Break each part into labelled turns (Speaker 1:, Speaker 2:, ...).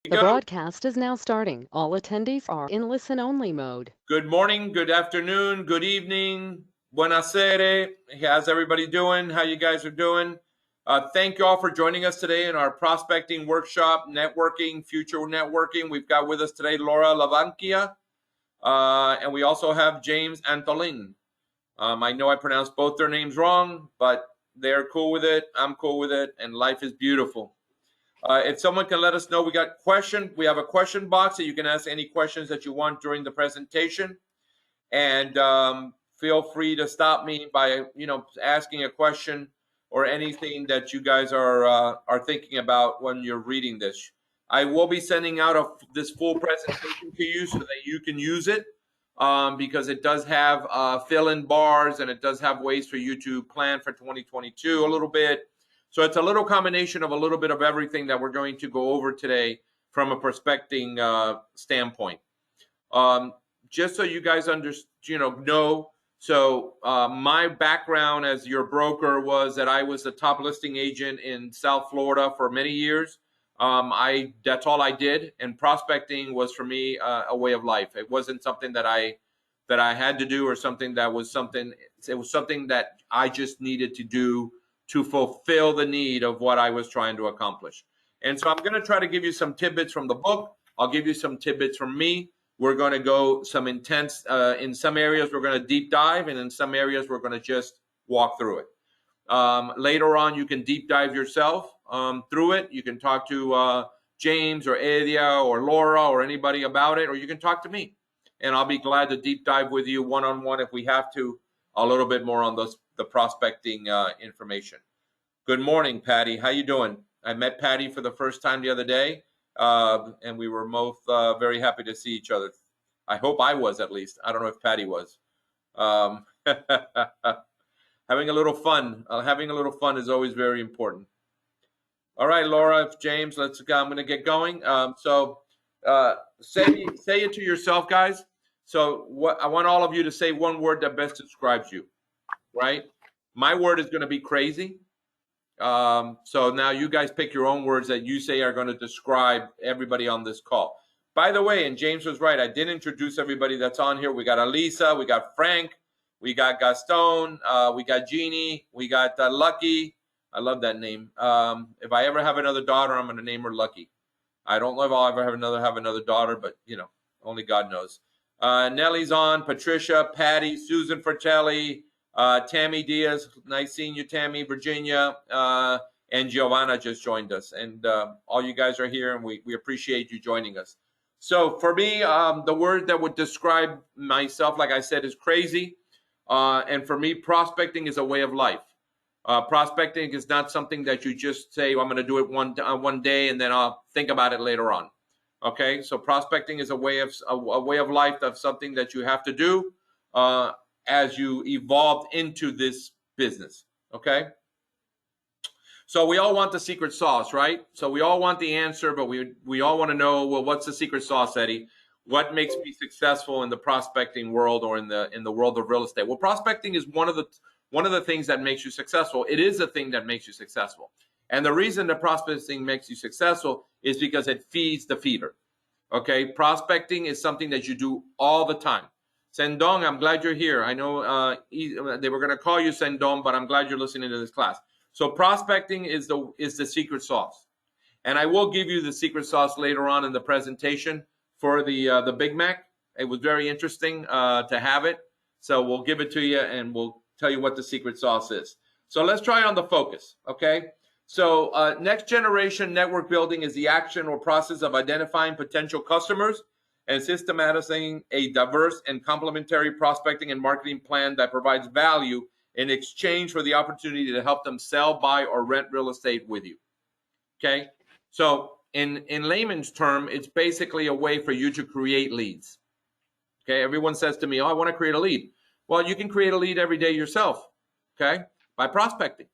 Speaker 1: The broadcast is now starting. All attendees are in listen-only mode.
Speaker 2: Good morning, good afternoon, good evening, buonasera. How's everybody doing? How you guys are doing? Thank you all for joining us today in our prospecting workshop, networking, future networking. We've got with us today Laura Lavanquia, and we also have James Antolin. I know I pronounced both their names wrong, but they're cool with it. I'm cool with it, and life is beautiful. If someone can let us know, we have a question box that you can ask any questions that you want during the presentation, and feel free to stop me by asking a question or anything that you guys are thinking about when you're reading this. I will be sending out this full presentation to you so that you can use it, because it does have fill-in bars and it does have ways for you to plan for 2022 a little bit. So it's a little combination of a little bit of everything that we're going to go over today from a prospecting standpoint. Just so you guys know, so my background as your broker was that I was the top listing agent in South Florida for many years. That's all I did, and prospecting was for me a way of life. It wasn't something that I had to do, or something that was something. It was something that I just needed to do to fulfill the need of what I was trying to accomplish. And so I'm going to try to give you some tidbits from the book. I'll give you some tidbits from me. We're going to go some intense, in some areas we're going to deep dive, and in some areas we're going to just walk through it. Later on, you can deep dive yourself through it. You can talk to James or Edia or Laura or anybody about it, or you can talk to me. And I'll be glad to deep dive with you one-on-one if we have to, a little bit more on the prospecting information. Good morning, Patty. How you doing? I met Patty for the first time the other day, and we were both very happy to see each other. I hope I was, at least. I don't know if Patty was. Having a little fun. Having a little fun is always very important. All right, Laura, James, let's go. I'm going to get going. Say it to yourself, guys. So I want all of you to say one word that best describes you, right? My word is going to be crazy. So now you guys pick your own words that you say are going to describe everybody on this call. By the way, and James was right, I did introduce everybody that's on here. We got Elisa, we got Frank, we got Gaston, we got Jeannie, we got Lucky. I love that name. If I ever have another daughter, I'm going to name her Lucky. I don't know if I'll ever have another daughter, but only God knows. Nellie's on, Patricia, Patty, Susan Fratelli, Tammy Diaz, nice seeing you, Tammy, Virginia, and Giovanna just joined us. And all you guys are here, and we appreciate you joining us. So for me, the word that would describe myself, like I said, is crazy. And for me, prospecting is a way of life. Prospecting is not something that you just say, well, I'm going to do it one day and then I'll think about it later on. Okay, so prospecting is a way of life, of something that you have to do as you evolved into this business. Okay, so we all want the secret sauce, right? So we all want the answer, but we all want to know, well, what's the secret sauce, Eddie? What makes me successful in the prospecting world, or in the world of real estate? Well, prospecting is one of the things that makes you successful. It is a thing that makes you successful. And the reason that prospecting makes you successful is because it feeds the feeder. Okay, prospecting is something that you do all the time. Sendong, I'm glad you're here. I know they were going to call you Sendong, but I'm glad you're listening to this class. So prospecting is the secret sauce. And I will give you the secret sauce later on in the presentation for the Big Mac. It was very interesting to have it. So we'll give it to you, and we'll tell you what the secret sauce is. So let's try on the focus, okay? So next generation network building is the action or process of identifying potential customers and systematizing a diverse and complementary prospecting and marketing plan that provides value in exchange for the opportunity to help them sell, buy, or rent real estate with you, okay? So in layman's term, it's basically a way for you to create leads, okay? Everyone says to me, oh, I want to create a lead. Well, you can create a lead every day yourself, okay, by prospecting.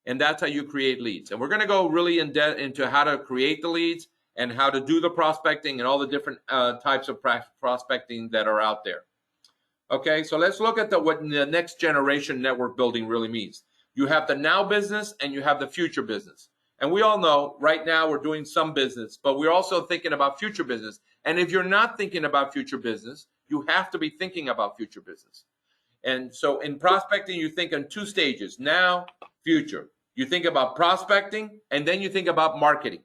Speaker 2: And that's how you create leads. And we're going to go really in depth into how to create the leads and how to do the prospecting and all the different types of prospecting that are out there. Okay, so let's look at what the next generation network building really means. You have the now business and you have the future business. And we all know right now we're doing some business, but we're also thinking about future business. And if you're not thinking about future business, you have to be thinking about future business. And so in prospecting, you think in two stages: now, future. You think about prospecting, and then you think about marketing.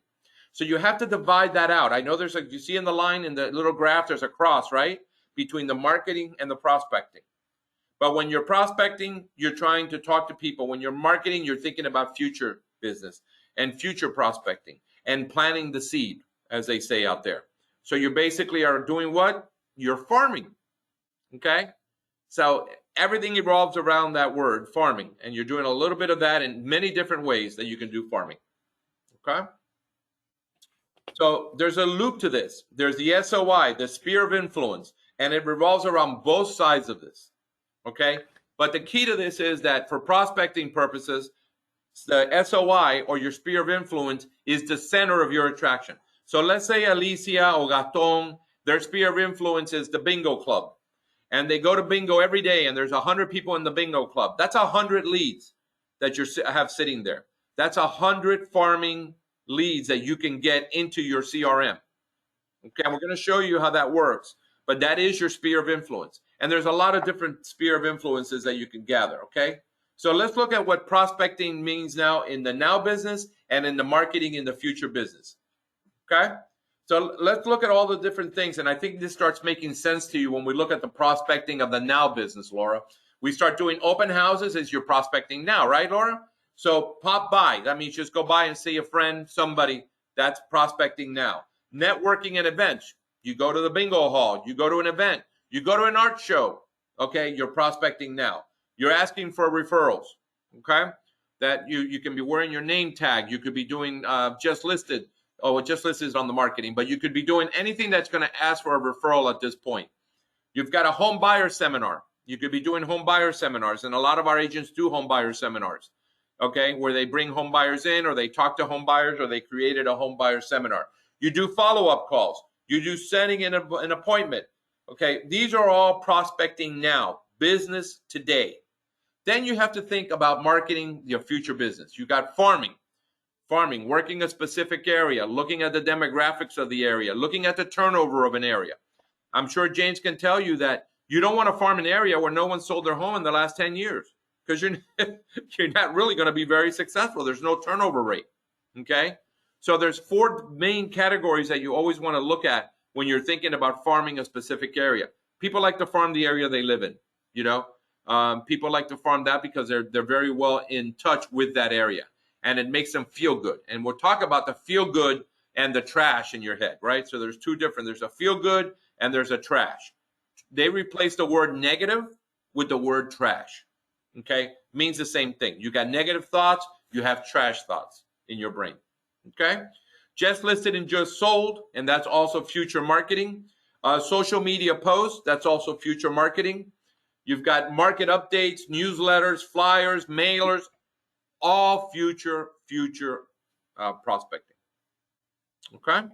Speaker 2: So you have to divide that out. I know there's a, you see in the line in the little graph, there's a cross, right? Between the marketing and the prospecting. But when you're prospecting, you're trying to talk to people. When you're marketing, you're thinking about future business and future prospecting and planting the seed, as they say out there. So you basically are doing what? You're farming, okay? So everything revolves around that word, farming. And you're doing a little bit of that in many different ways that you can do farming, okay? So there's a loop to this. There's the SOI, the sphere of influence, and it revolves around both sides of this, okay? But the key to this is that for prospecting purposes, the SOI, or your sphere of influence, is the center of your attraction. So let's say Alicia or Gaston, their sphere of influence is the bingo club. And they go to bingo every day, and there's 100 people in the bingo club. That's 100 leads that you have sitting there. That's 100 farming leads that you can get into your CRM. Okay, and we're going to show you how that works. But that is your sphere of influence. And there's a lot of different sphere of influences that you can gather, okay? So let's look at what prospecting means now in the now business and in the marketing in the future business, okay? So let's look at all the different things. And I think this starts making sense to you when we look at the prospecting of the now business, Laura. We start doing open houses as you're prospecting now, right, Laura? So pop by. That means just go by and see a friend, somebody. That's prospecting now. Networking and events. You go to the bingo hall. You go to an event. You go to an art show. Okay, you're prospecting now. You're asking for referrals. Okay, that you can be wearing your name tag. You could be doing just listed. Oh, just listed is on the marketing, but you could be doing anything that's going to ask for a referral at this point. You've got a home buyer seminar. You could be doing home buyer seminars, and a lot of our agents do home buyer seminars, okay, where they bring home buyers in, or they talk to home buyers, or they created a home buyer seminar. You do follow-up calls. You do setting an appointment. Okay, these are all prospecting now, business today. Then you have to think about marketing your future business. You got farming, working a specific area, looking at the demographics of the area, looking at the turnover of an area. I'm sure James can tell you that you don't want to farm an area where no one sold their home in the last 10 years because you're not really going to be very successful. There's no turnover rate, okay? So there's 4 main categories that you always want to look at when you're thinking about farming a specific area. People like to farm the area they live in, you know? People like to farm that because they're very well in touch with that area, and it makes them feel good. And we'll talk about the feel good and the trash in your head, right? So there's 2 different. There's a feel good and there's a trash. They replace the word negative with the word trash, okay? Means the same thing. You got negative thoughts, you have trash thoughts in your brain, okay? Just listed and just sold, and that's also future marketing. Social media posts, that's also future marketing. You've got market updates, newsletters, flyers, mailers, all future prospecting. Okay?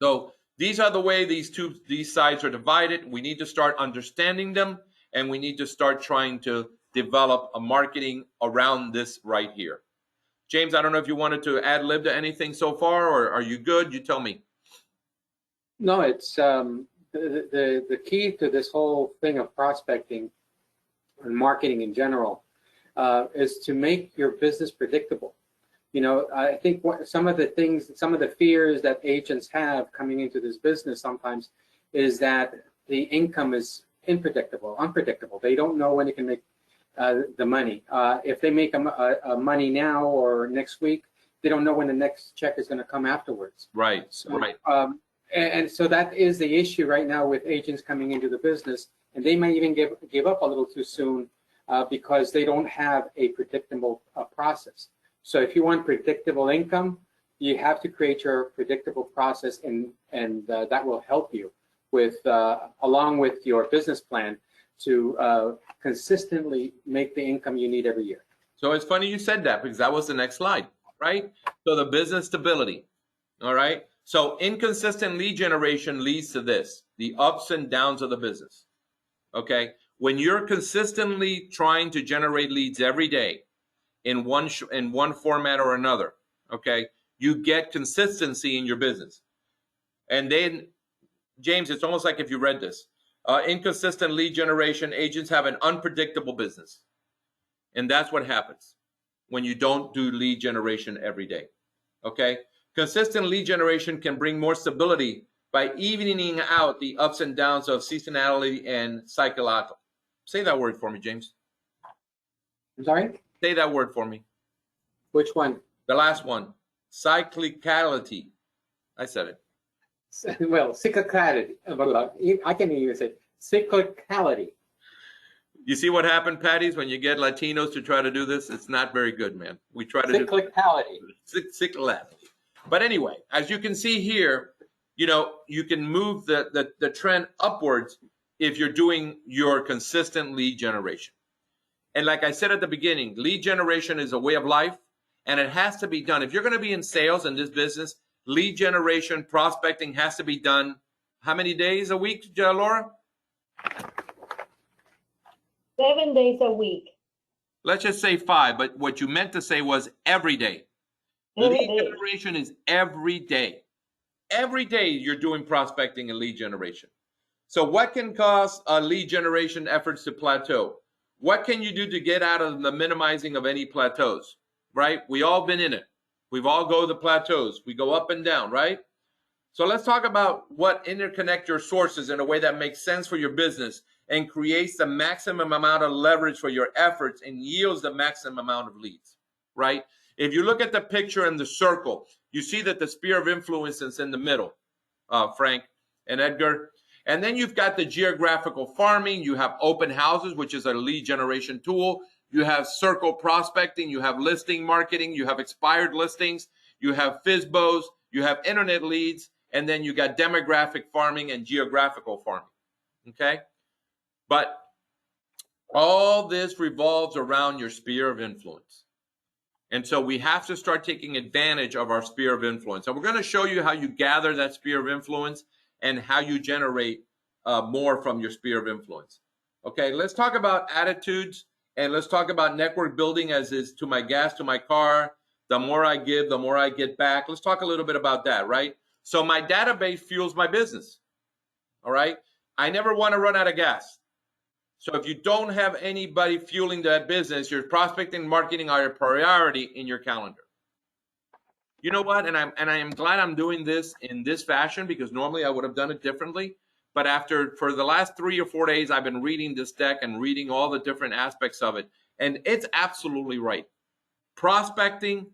Speaker 2: So these are the way these sides are divided. We need to start understanding them, and we need to start trying to develop a marketing around this right here. James, I don't know if you wanted to ad lib to anything so far, or are you good? You tell me.
Speaker 3: No, it's the key to this whole thing of prospecting and marketing in general is to make your business predictable. You know, I think some of the fears that agents have coming into this business sometimes is that the income is unpredictable. They don't know when they can make the money. If they make a money now or next week, they don't know when the next check is going to come afterwards.
Speaker 2: Right.
Speaker 3: So,
Speaker 2: right.
Speaker 3: And so that is the issue right now with agents coming into the business, and they may even give up a little too soon because they don't have a predictable process. So if you want predictable income, you have to create your predictable process, and that will help you with along with your business plan to consistently make the income you need every year.
Speaker 2: So it's funny you said that, because that was the next slide, right? So the business stability, all right? So inconsistent lead generation leads to this, the ups and downs of the business, okay? When you're consistently trying to generate leads every day in one format or another, Okay, you get consistency in your business. And then, James, it's almost like if you read this. Inconsistent lead generation, agents have an unpredictable business. And that's what happens when you don't do lead generation every day. Okay? Consistent lead generation can bring more stability by evening out the ups and downs of seasonality and psychological. Say that word for me, James.
Speaker 3: I'm sorry?
Speaker 2: Say that word for me.
Speaker 3: Which one?
Speaker 2: The last one. Cyclicality. I said it.
Speaker 3: Well, cyclicality. I can even say cyclicality.
Speaker 2: You see what happened, Patties, when you get Latinos to try to do this? It's not very good, man. We try to
Speaker 3: cyclicality.
Speaker 2: Cyclicality. But anyway, as you can see here, you know, you can move the trend upwards if you're doing your consistent lead generation. And like I said at the beginning, lead generation is a way of life, and it has to be done. If you're going to be in sales in this business, lead generation, prospecting has to be done how many days a week, Laura?
Speaker 4: 7 days a week.
Speaker 2: Let's just say 5, but what you meant to say was every day.
Speaker 4: Every
Speaker 2: Lead
Speaker 4: day.
Speaker 2: generation is every day. Every day you're doing prospecting and lead generation. So what can cause lead generation efforts to plateau? What can you do to get out of the minimizing of any plateaus, right? We all been in it. We've all go to the plateaus. We go up and down, right? So let's talk about what interconnect your sources in a way that makes sense for your business and creates the maximum amount of leverage for your efforts and yields the maximum amount of leads, right? If you look at the picture in the circle, you see that the sphere of influence is in the middle, Frank and Edgar. And then you've got the geographical farming. You have open houses, which is a lead generation tool. You have circle prospecting. You have listing marketing. You have expired listings. You have FISBOs. You have internet leads. And then you got demographic farming and geographical farming. Okay? But all this revolves around your sphere of influence. And so we have to start taking advantage of our sphere of influence. And we're going to show you how you gather that sphere of influence and how you generate more from your sphere of influence. Okay, let's talk about attitudes and let's talk about network building as is to my gas to my car. The more I give, the more I get back. Let's talk a little bit about that, right? So my database fuels my business. All right, I never want to run out of gas. So if you don't have anybody fueling that business, your prospecting and marketing are a priority in your calendar. You know what? And I am glad I'm doing this in this fashion because normally I would have done it differently. But for the last 3 or 4 days, I've been reading this deck and reading all the different aspects of it. And it's absolutely right. Prospecting,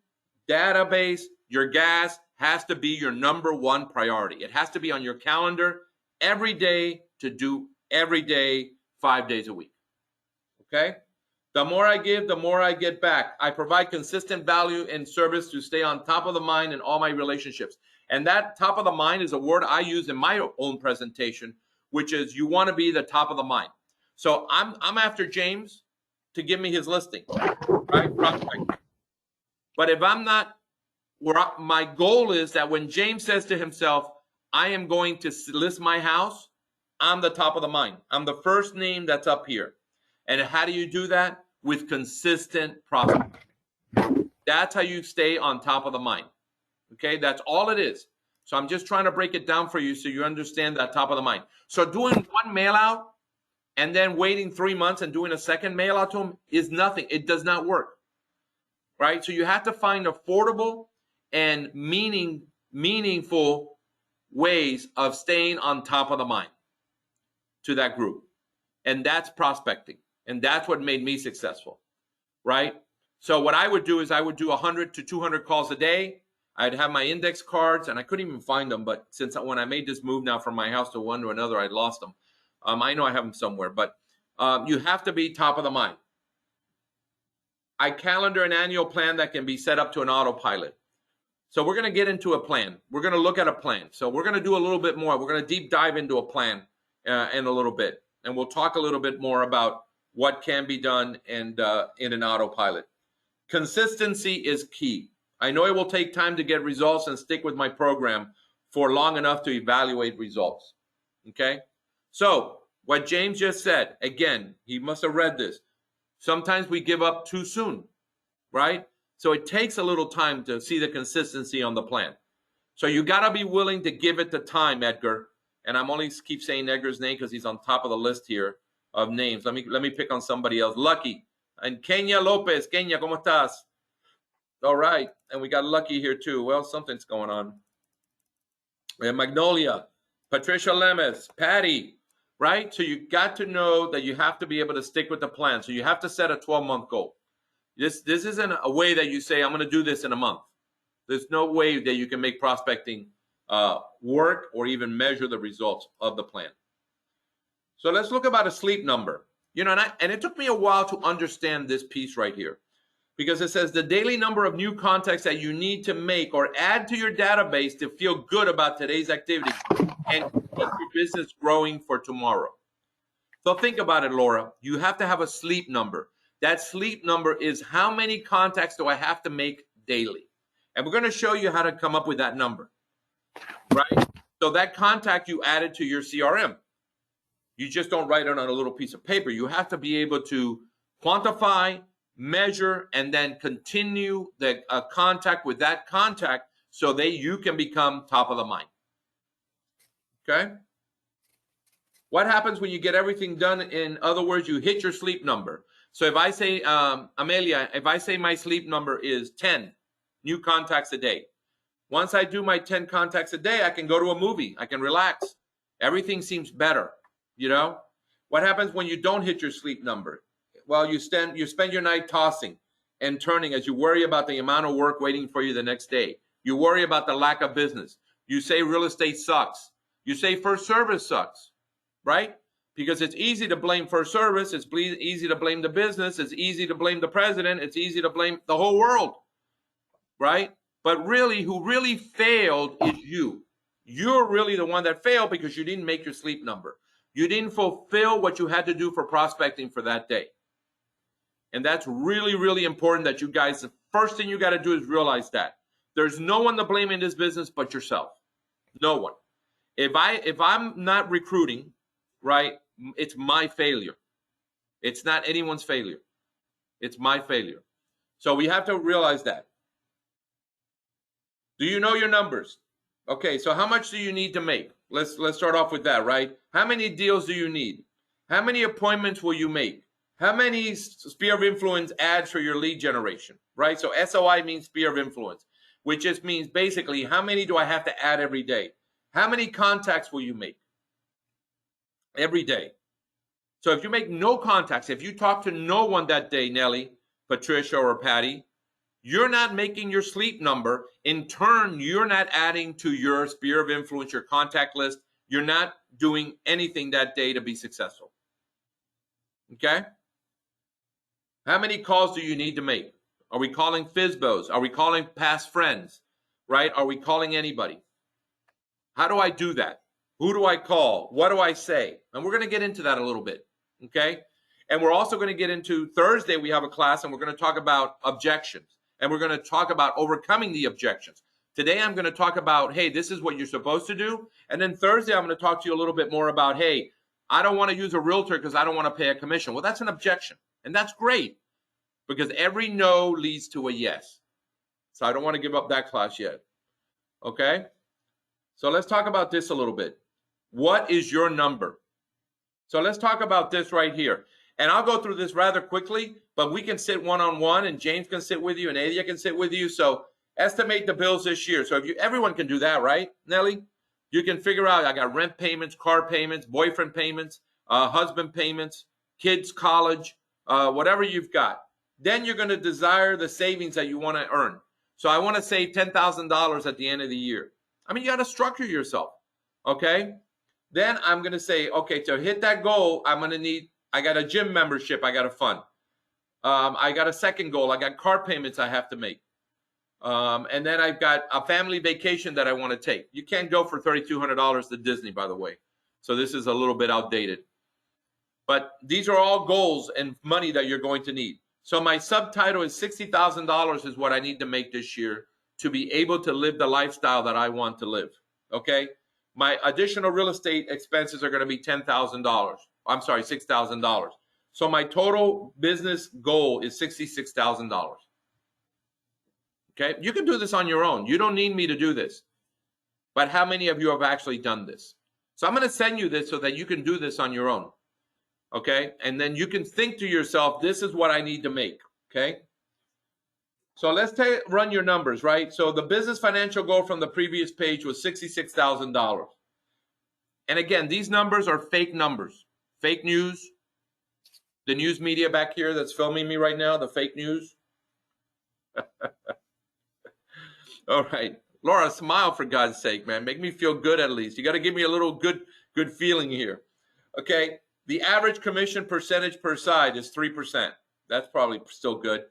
Speaker 2: database, your gas has to be your number one priority. It has to be on your calendar every day to do every day, 5 days a week. Okay? The more I give, the more I get back. I provide consistent value and service to stay on top of the mind in all my relationships. And that top of the mind is a word I use in my own presentation, which is you want to be the top of the mind. So I'm after James to give me his listing, right? Prospect. But if I'm not, my goal is that when James says to himself, I am going to list my house, I'm the top of the mind. I'm the first name that's up here. And how do you do that? With consistent prospecting. That's how you stay on top of the mind. Okay, that's all it is. So I'm just trying to break it down for you so you understand that top of the mind. So doing one mail out and then waiting 3 months and doing a second mail out to them is nothing. It does not work. Right? So you have to find affordable and meaningful ways of staying on top of the mind to that group. And that's prospecting. And that's what made me successful, right? So what I would do is I would do 100 to 200 calls a day. I'd have my index cards, and I couldn't even find them. But when I made this move now from my house to one to another, I lost them. I know I have them somewhere, but you have to be top of the mind. I calendar an annual plan that can be set up to an autopilot. So we're going to get into a plan. We're going to look at a plan. So we're going to do a little bit more. We're going to deep dive into a plan in a little bit. And we'll talk a little bit more about what can be done and in an autopilot. Consistency is key. I know it will take time to get results and stick with my program for long enough to evaluate results. Okay? So what James just said, again, he must have read this. Sometimes we give up too soon, right? So it takes a little time to see the consistency on the plan. So you got to be willing to give it the time, Edgar. And I'm only keep saying Edgar's name because he's on top of the list here of names. Let me pick on somebody else. Lucky. And Kenya Lopez. Kenya, ¿cómo estás? All right. And we got Lucky here too. Well, something's going on. And Magnolia, Patricia Lemes, Patty, right? So you got to know that you have to be able to stick with the plan. So you have to set a 12-month goal. This isn't a way that you say, I'm going to do this in a month. There's no way that you can make prospecting work or even measure the results of the plan. So let's look about a sleep number. You know, and it took me a while to understand this piece right here, because it says the daily number of new contacts that you need to make or add to your database to feel good about today's activity and keep your business growing for tomorrow. So think about it, Laura. You have to have a sleep number. That sleep number is how many contacts do I have to make daily? And we're going to show you how to come up with that number, right? So that contact you added to your CRM. You just don't write it on a little piece of paper. You have to be able to quantify, measure, and then continue the contact with that contact so you can become top of the mind. Okay? What happens when you get everything done? In other words, you hit your sleep number. So if I say, Amelia, if I say my sleep number is 10 new contacts a day, once I do my 10 contacts a day, I can go to a movie. I can relax. Everything seems better. You know, what happens when you don't hit your sleep number? Well, you spend your night tossing and turning as you worry about the amount of work waiting for you the next day. You worry about the lack of business. You say real estate sucks. You say first service sucks, right? Because it's easy to blame first service. It's easy to blame the business. It's easy to blame the president. It's easy to blame the whole world, right? But really, who really failed is you. You're really the one that failed because you didn't make your sleep number. You didn't fulfill what you had to do for prospecting for that day. And that's really, really important that you guys, the first thing you got to do is realize that. There's no one to blame in this business but yourself. No one. If I'm not recruiting, right, it's my failure. It's not anyone's failure. It's my failure. So we have to realize that. Do you know your numbers? Okay, so how much do you need to make? Let's start off with that, right? How many deals do you need? How many appointments will you make? How many sphere of influence ads for your lead generation, right? So SOI means sphere of influence, which just means basically how many do I have to add every day? How many contacts will you make every day? So if you make no contacts, if you talk to no one that day, Nelly, Patricia, or Patty, you're not making your sleep number. In turn, you're not adding to your sphere of influence, your contact list. You're not doing anything that day to be successful. Okay? How many calls do you need to make? Are we calling FISBOs? Are we calling past friends? Right? Are we calling anybody? How do I do that? Who do I call? What do I say? And we're going to get into that a little bit. Okay? And we're also going to get into Thursday, we have a class, and we're going to talk about objections. And we're going to talk about overcoming the objections. Today, I'm going to talk about, hey, this is what you're supposed to do. And then Thursday, I'm going to talk to you a little bit more about, hey, I don't want to use a realtor because I don't want to pay a commission. Well, that's an objection. And that's great because every no leads to a yes. So I don't want to give up that class yet. Okay? So let's talk about this a little bit. What is your number? So let's talk about this right here. And I'll go through this rather quickly, but we can sit one-on-one, and James can sit with you, and Adia can sit with you. So estimate the bills this year. So everyone can do that, right, Nelly? You can figure out, I got rent payments, car payments, boyfriend payments, husband payments, kids' college, whatever you've got. Then you're going to desire the savings that you want to earn. So I want to save $10,000 at the end of the year. I mean, you got to structure yourself, okay? Then I'm going to say, okay, to hit that goal, I got a gym membership I got to fund. I got a second goal. I got car payments I have to make. And then I've got a family vacation that I want to take. You can't go for $3,200 to Disney, by the way. So this is a little bit outdated. But these are all goals and money that you're going to need. So my subtitle is $60,000 is what I need to make this year to be able to live the lifestyle that I want to live, okay? My additional real estate expenses are going to be $10,000. I'm sorry, $6,000. So my total business goal is $66,000. Okay, you can do this on your own. You don't need me to do this. But how many of you have actually done this? So I'm going to send you this so that you can do this on your own. Okay, and then you can think to yourself, this is what I need to make. Okay, so let's run your numbers, right? So the business financial goal from the previous page was $66,000. And again, these numbers are fake numbers, fake news. The news media back here that's filming me right now, the fake news. All right, Laura, smile for God's sake, man. Make me feel good at least. You got to give me a little good feeling here. Okay, the average commission percentage per side is 3%. That's probably still good.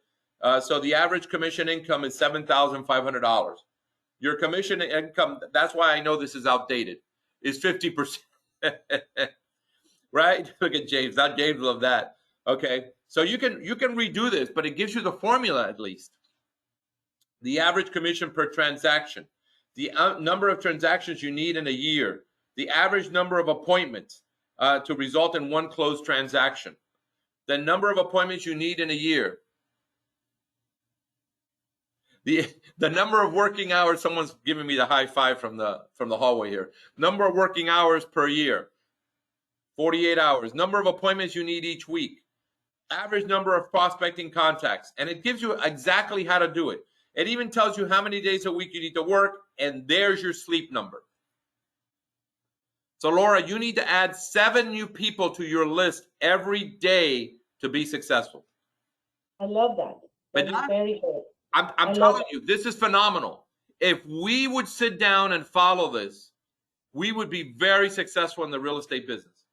Speaker 2: So the average commission income is $7,500. Your commission income, that's why I know this is outdated, is 50%. Right? Look at James. Not James love that. Okay, so you can redo this, but it gives you the formula at least. The average commission per transaction, the number of transactions you need in a year, the average number of appointments to result in one closed transaction, the number of appointments you need in a year, the number of working hours. Someone's giving me the high five from the hallway here. Number of working hours per year, 48 hours. Number of appointments you need each week, average number of prospecting contacts, and it gives you exactly how to do it. It even tells you how many days a week you need to work, and there's your sleep number. So Laura, you need to add 7 new people to your list every day to be successful.
Speaker 4: I love that. That is very good.
Speaker 2: I'm telling you, this is phenomenal. If we would sit down and follow this, we would be very successful in the real estate business.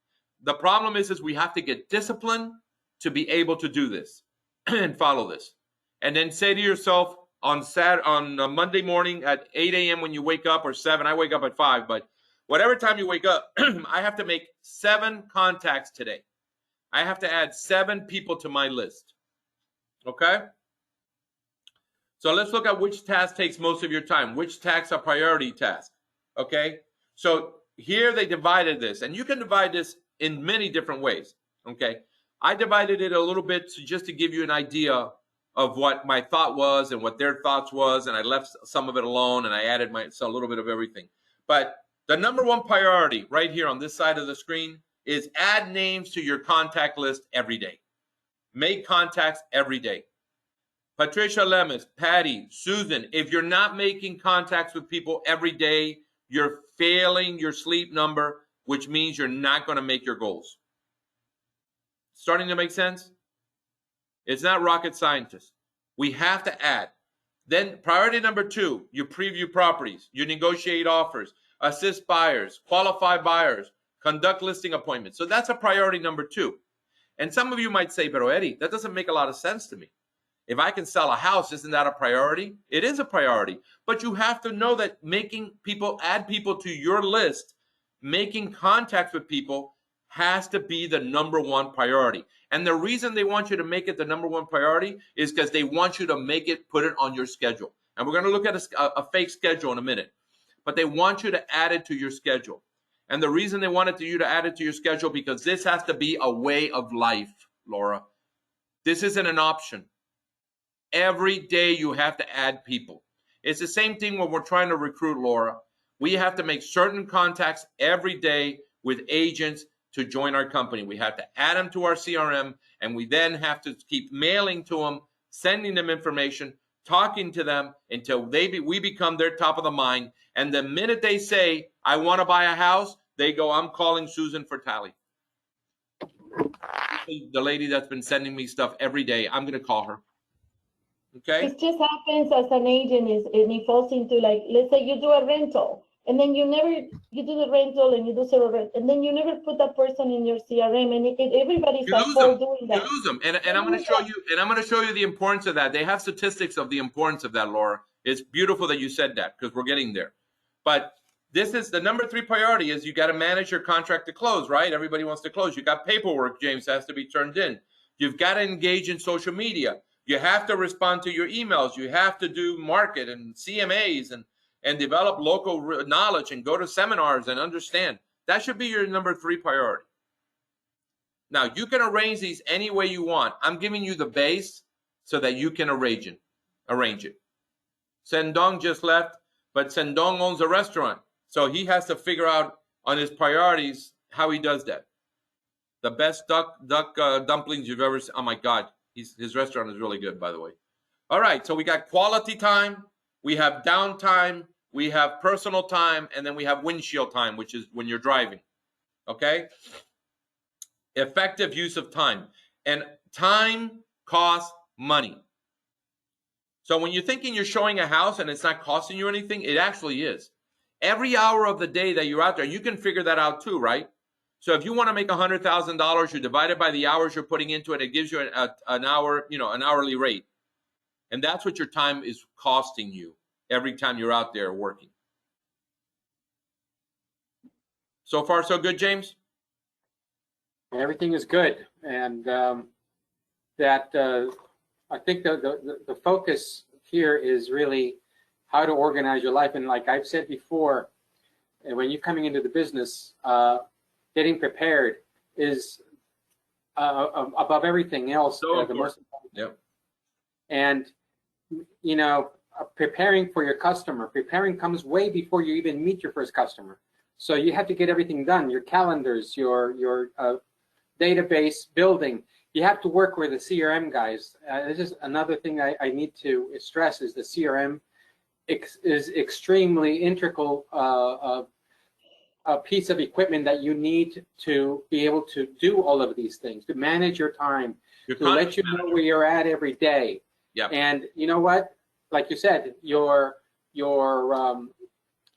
Speaker 2: The problem is we have to get disciplined to be able to do this and follow this. And then say to yourself on Monday morning at 8 a.m. when you wake up, or 7, I wake up at 5, but whatever time you wake up, I have to make 7 contacts today. I have to add 7 people to my list. Okay? So let's look at which task takes most of your time. Which tasks are priority tasks? Okay? So here they divided this, and you can divide this in many different ways. Okay? I divided it a little bit just to give you an idea of what my thought was and what their thoughts was, and I left some of it alone, and I added a little bit of everything. But the number one priority right here on this side of the screen is add names to your contact list every day. Make contacts every day. Patricia Lemus, Patty, Susan, if you're not making contacts with people every day, you're failing your sleep number, which means you're not going to make your goals. Starting to make sense? It's not rocket scientist. We have to add. Then priority number 2, you preview properties, you negotiate offers, assist buyers, qualify buyers, conduct listing appointments. So that's a priority number 2. And some of you might say, pero Eddie, that doesn't make a lot of sense to me. If I can sell a house, isn't that a priority? It is a priority. But you have to know that add people to your list, making contacts with people has to be the number one priority. And the reason they want you to make it the number one priority is because they want you to put it on your schedule. And we're going to look at a fake schedule in a minute. But they want you to add it to your schedule. And the reason they want you to add it to your schedule, because this has to be a way of life, Laura. This isn't an option. Every day you have to add people. It's the same thing when we're trying to recruit, Laura. We have to make certain contacts every day with agents to join our company. We have to add them to our CRM, and we then have to keep mailing to them, sending them information, talking to them until we become their top of the mind. And the minute they say, I want to buy a house, they go, I'm calling Susan for Tally. The lady that's been sending me stuff every day, I'm going to call her. Okay?
Speaker 4: It just happens as an agent and it falls into, like, let's say you do a rental and then you do the rental and you do zero rent, and then you never put that person in your CRM, and everybody's at fault doing that.
Speaker 2: You lose them. And I'm going to show you the importance of that. They have statistics of the importance of that, Laura. It's beautiful that you said that, because we're getting there. But this is the number 3 priority is you got to manage your contract to close, right? Everybody wants to close. You got paperwork, James, has to be turned in. You've got to engage in social media. You have to respond to your emails. You have to do market and CMAs and develop local knowledge and go to seminars and understand. That should be your number 3 priority. Now, you can arrange these any way you want. I'm giving you the base so that you can arrange it. Sendong just left, but Sendong owns a restaurant. So he has to figure out on his priorities how he does that. The best duck dumplings you've ever seen. Oh my God, his restaurant is really good, by the way. All right, so we got quality time, we have downtime, we have personal time, and then we have windshield time, which is when you're driving. Okay? Effective use of time. And time costs money. So when you're thinking you're showing a house and it's not costing you anything, it actually is. Every hour of the day that you're out there, you can figure that out too, right? So if you want to make $100,000, you divide it by the hours you're putting into it. It gives you an hour, an hourly rate. And that's what your time is costing you every time you're out there working. So far, so good, James?
Speaker 3: Everything is good. And I think the focus here is really how to organize your life. And like I've said before, when you're coming into the business, getting prepared is above everything else.
Speaker 2: So
Speaker 3: the most important.
Speaker 2: Yep.
Speaker 3: And, preparing for your customer, preparing comes way before you even meet your first customer. So you have to get everything done, your calendars, your database building. You have to work with the CRM guys. This is another thing I need to stress is the CRM is extremely integral a piece of equipment that you need to be able to do all of these things, to manage your time, to let you know where you're at every day.
Speaker 2: Yeah.
Speaker 3: And you know what? Like you said, your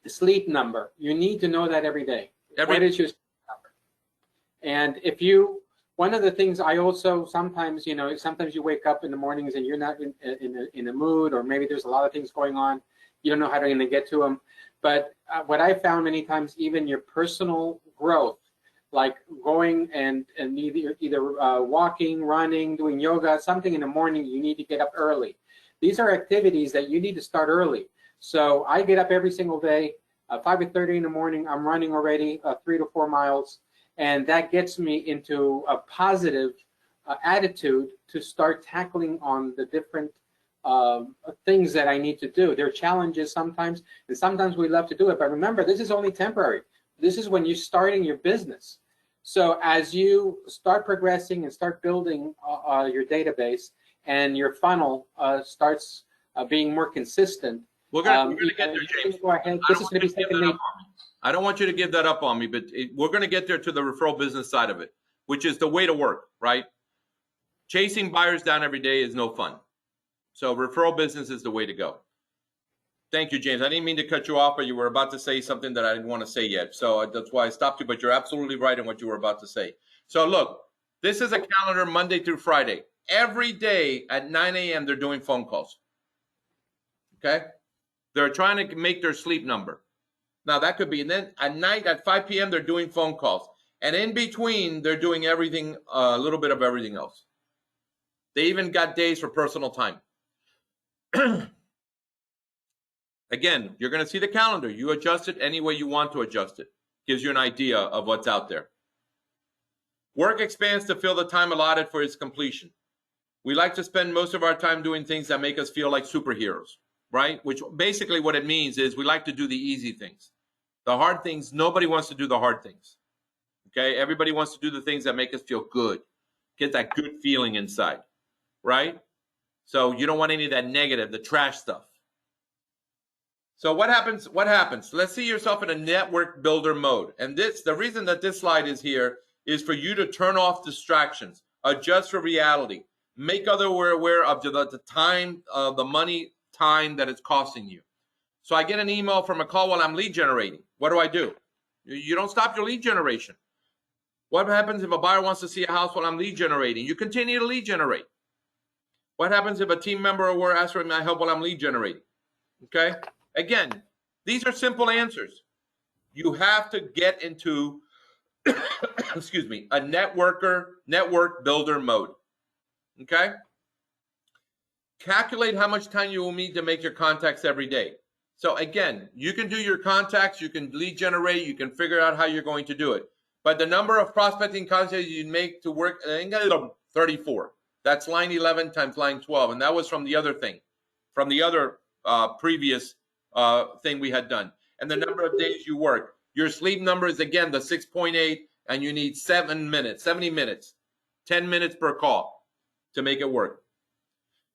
Speaker 3: sleep number. You need to know that every day. What is your sleep number? And one of the things I also sometimes you wake up in the mornings and you're not in the mood, or maybe there's a lot of things going on. You don't know how to get to them. But what I found many times, even your personal growth, like going and either walking, running, doing yoga, something in the morning, you need to get up early. These are activities that you need to start early. So I get up every single day, 5:30 in the morning. I'm running already 3 to 4 miles, and that gets me into a positive attitude to start tackling on the different things that I need to do. There are challenges sometimes, and sometimes we love to do it. But remember, this is only temporary. This is when you're starting your business. So as you start progressing and start building your database and your funnel starts being more consistent,
Speaker 2: we're gonna get there, James.
Speaker 3: Go ahead. This is going to be second nature.
Speaker 2: I don't want you to give that up on me, but we're going to get there to the referral business side of it, which is the way to work, right? Chasing buyers down every day is no fun. So referral business is the way to go. Thank you, James. I didn't mean to cut you off, but you were about to say something that I didn't want to say yet. So that's why I stopped you, but you're absolutely right in what you were about to say. So look, this is a calendar Monday through Friday. Every day at 9 a.m., they're doing phone calls. Okay? They're trying to make their sleep number. Now, that could be, and then at night at 5 p.m., they're doing phone calls. And in between, they're doing everything, a little bit of everything else. They even got days for personal time. Again, you're going to see the calendar. You adjust it any way you want to adjust it. Gives you an idea of what's out there. Work expands to fill the time allotted for its completion. We like to spend most of our time doing things that make us feel like superheroes, right? Which basically what it means is we like to do the easy things. The hard things, nobody wants to do the hard things. Okay? Everybody wants to do the things that make us feel good. Get that good feeling inside, right? So you don't want any of that negative, the trash stuff. So what happens? What happens? Let's see yourself in a network builder mode. And the reason that this slide is here is for you to turn off distractions, adjust for reality, make others aware of the time, the money, time that it's costing you. So I get an email from a call while I'm lead generating. What do? You don't stop your lead generation. What happens if a buyer wants to see a house while I'm lead generating? You continue to lead generate. What happens if a team member or asks for my help while I'm lead generating? Okay? Again, these are simple answers. You have to get into, excuse me, a network builder mode. Okay? Calculate how much time you will need to make your contacts every day. So again, you can do your contacts, you can lead generate, you can figure out how you're going to do it. But the number of prospecting contacts you make to work, 34. That's line 11 times line 12. And that was from the other thing, from the other previous thing we had done. And the number of days you work. Your sleep number is, again, the 6.8, and you need 70 minutes, 10 minutes per call to make it work.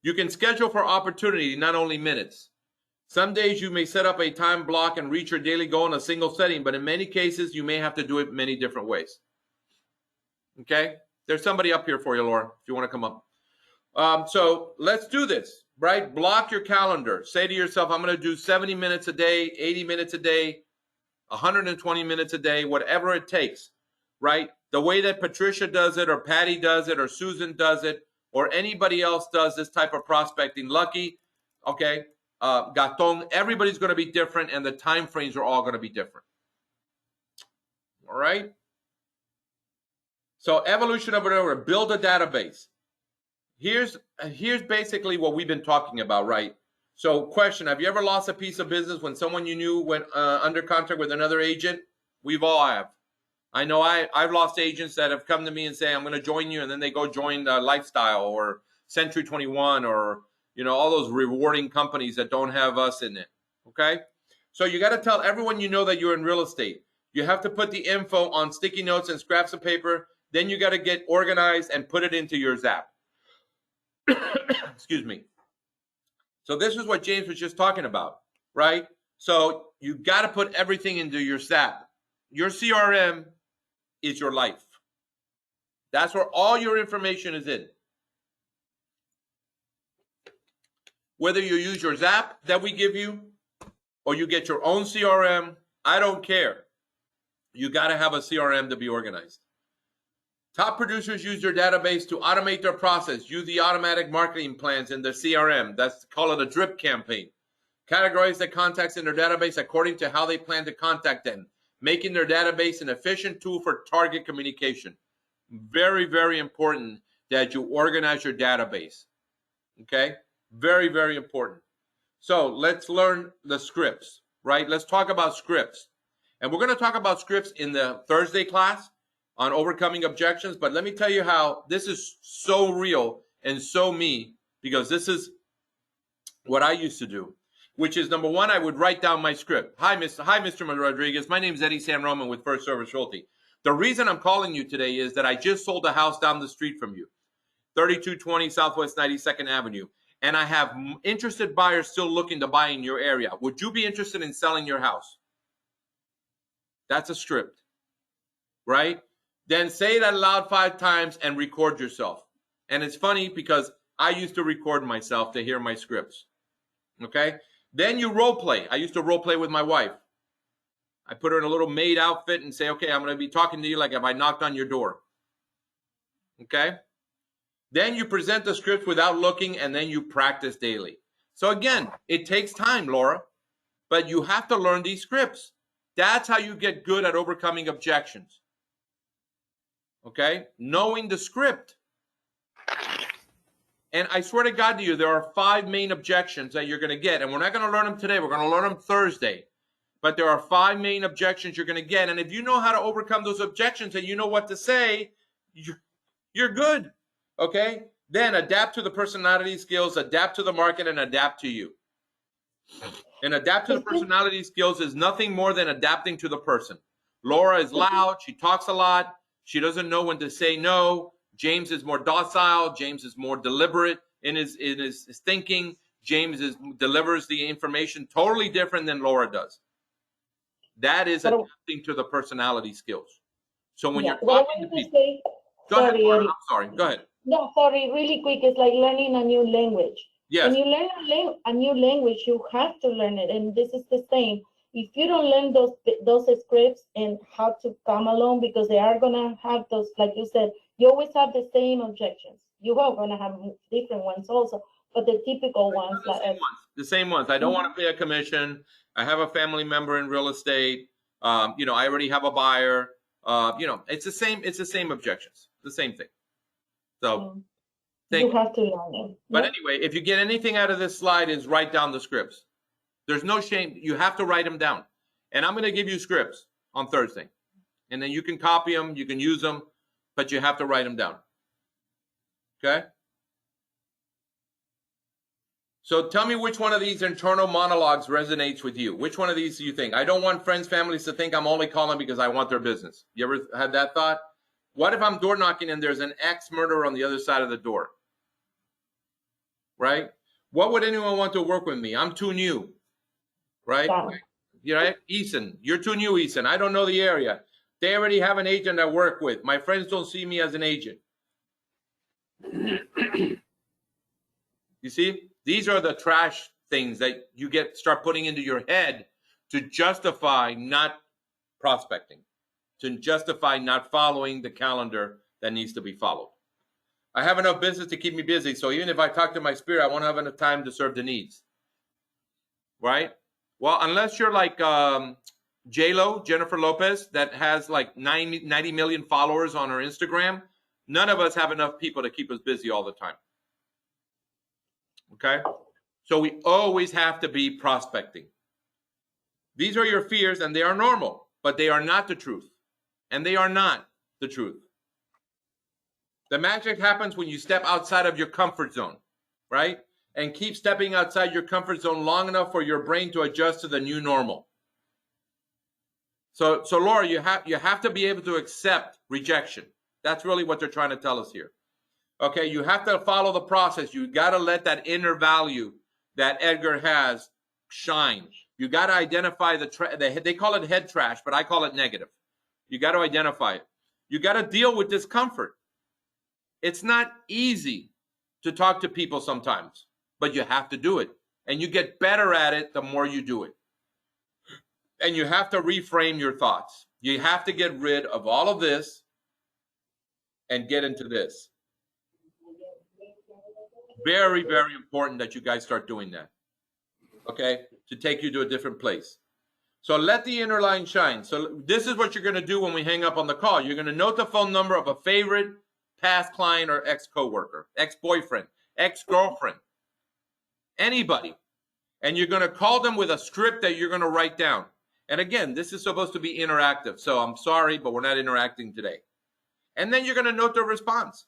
Speaker 2: You can schedule for opportunity, not only minutes. Some days you may set up a time block and reach your daily goal in a single setting, but in many cases, you may have to do it many different ways. Okay? There's somebody up here for you, Laura, if you want to come up. So let's do this, right? Block your calendar. Say to yourself, I'm going to do 70 minutes a day, 80 minutes a day, 120 minutes a day, whatever it takes, right? The way that Patricia does it, or Patty does it, or Susan does it, or anybody else does this type of prospecting. Lucky, okay, Gaton, everybody's going to be different, and the time frames are all going to be different. All right? So evolution of it, build a database. Here's basically what we've been talking about, right? So question, have you ever lost a piece of business when someone you knew went under contract with another agent? We've all have. I know I've lost agents that have come to me and say, I'm going to join you, and then they go join Lifestyle or Century 21 or, you know, all those rewarding companies that don't have us in it, okay? So you got to tell everyone you know that you're in real estate. You have to put the info on sticky notes and scraps of paper. Then you got to get organized and put it into your Zap. Excuse me. So this is what James was just talking about, right? So you got to put everything into your Zap. Your CRM is your life. That's where all your information is in. Whether you use your Zap that we give you or you get your own CRM, I don't care. You got to have a CRM to be organized. Top producers use their database to automate their process. Use the automatic marketing plans in their CRM. That's call it a drip campaign. Categorize the contacts in their database according to how they plan to contact them, making their database an efficient tool for target communication. Very, very important that you organize your database. Okay? Very, very important. So let's learn the scripts, right? Let's talk about scripts. And we're going to talk about scripts in the Thursday class on overcoming objections. But let me tell you how this is so real and so me, because this is what I used to do, which is, number one, I would write down my script. Hi, Mr. Rodriguez. My name is Eddie San Roman with First Service Realty. The reason I'm calling you today is that I just sold a house down the street from you, 3220 Southwest 92nd Avenue. And I have interested buyers still looking to buy in your area. Would you be interested in selling your house? That's a script, right? Then say that aloud 5 times and record yourself. And it's funny because I used to record myself to hear my scripts, okay? Then you role play. I used to role play with my wife. I put her in a little maid outfit and say, okay, I'm going to be talking to you like if I knocked on your door, okay? Then you present the script without looking, and then you practice daily. So again, it takes time, Laura, but you have to learn these scripts. That's how you get good at overcoming objections. Okay? Knowing the script. And I swear to God to you, there are 5 main objections that you're going to get. And we're not going to learn them today. We're going to learn them Thursday. But there are 5 main objections you're going to get. And if you know how to overcome those objections and you know what to say, you're good. Okay? Then adapt to the personality skills, adapt to the market, and adapt to you. And adapt to the personality skills is nothing more than adapting to the person. Laura is loud. She talks a lot. She doesn't know when to say no. James is more docile. James is more deliberate in his thinking. James delivers the information totally different than Laura does. That is adapting to the personality skills. So when you're talking to people, go ahead, Laura. I'm sorry. Go ahead.
Speaker 4: No, sorry, really quick. It's like learning a new language.
Speaker 2: Yes.
Speaker 4: When you learn a new language, you have to learn it. And this is the same. If you don't learn those scripts and how to come along, because they are going to have those, like you said, you always have the same objections. You are going to have different ones also, but the typical ones.
Speaker 2: The same ones. I don't want to pay a commission. I have a family member in real estate. I already have a buyer. It's the same. It's the same objections. The same thing. So
Speaker 4: you have to learn it.
Speaker 2: But anyway, if you get anything out of this slide, is write down the scripts. There's no shame. You have to write them down. And I'm going to give you scripts on Thursday. And then you can copy them. You can use them. But you have to write them down. Okay? So tell me which one of these internal monologues resonates with you. Which one of these do you think? I don't want friends, families to think I'm only calling because I want their business. You ever had that thought? What if I'm door knocking and there's an ex-murderer on the other side of the door? Right? What would anyone want to work with me? I'm too new. Right? You know, Eason, you're too new, Eason. I don't know the area. They already have an agent I work with. My friends don't see me as an agent. You see? These are the trash things that you start putting into your head to justify not prospecting, to justify not following the calendar that needs to be followed. I have enough business to keep me busy, so even if I talk to my spirit, I won't have enough time to serve the needs. Right? Well, unless you're like J-Lo, Jennifer Lopez, that has like 90 million followers on her Instagram, none of us have enough people to keep us busy all the time. Okay? So we always have to be prospecting. These are your fears, and they are normal, but they are not the truth. And they are not the truth. The magic happens when you step outside of your comfort zone, right? And keep stepping outside your comfort zone long enough for your brain to adjust to the new normal. So Laura, you have to be able to accept rejection. That's really what they're trying to tell us here. Okay, you have to follow the process. You got to let that inner value that Edgar has shine. You got to identify they call it head trash, but I call it negative. You got to identify it. You got to deal with discomfort. It's not easy to talk to people sometimes, but you have to do it. And you get better at it the more you do it. And you have to reframe your thoughts. You have to get rid of all of this and get into this. Very, very important that you guys start doing that, okay, to take you to a different place. So let the inner line shine. So this is what you're going to do when we hang up on the call. You're going to note the phone number of a favorite past client or ex-coworker, ex-boyfriend, ex-girlfriend, anybody. And you're going to call them with a script that you're going to write down. And again, this is supposed to be interactive. So I'm sorry, but we're not interacting today. And then you're going to note their response.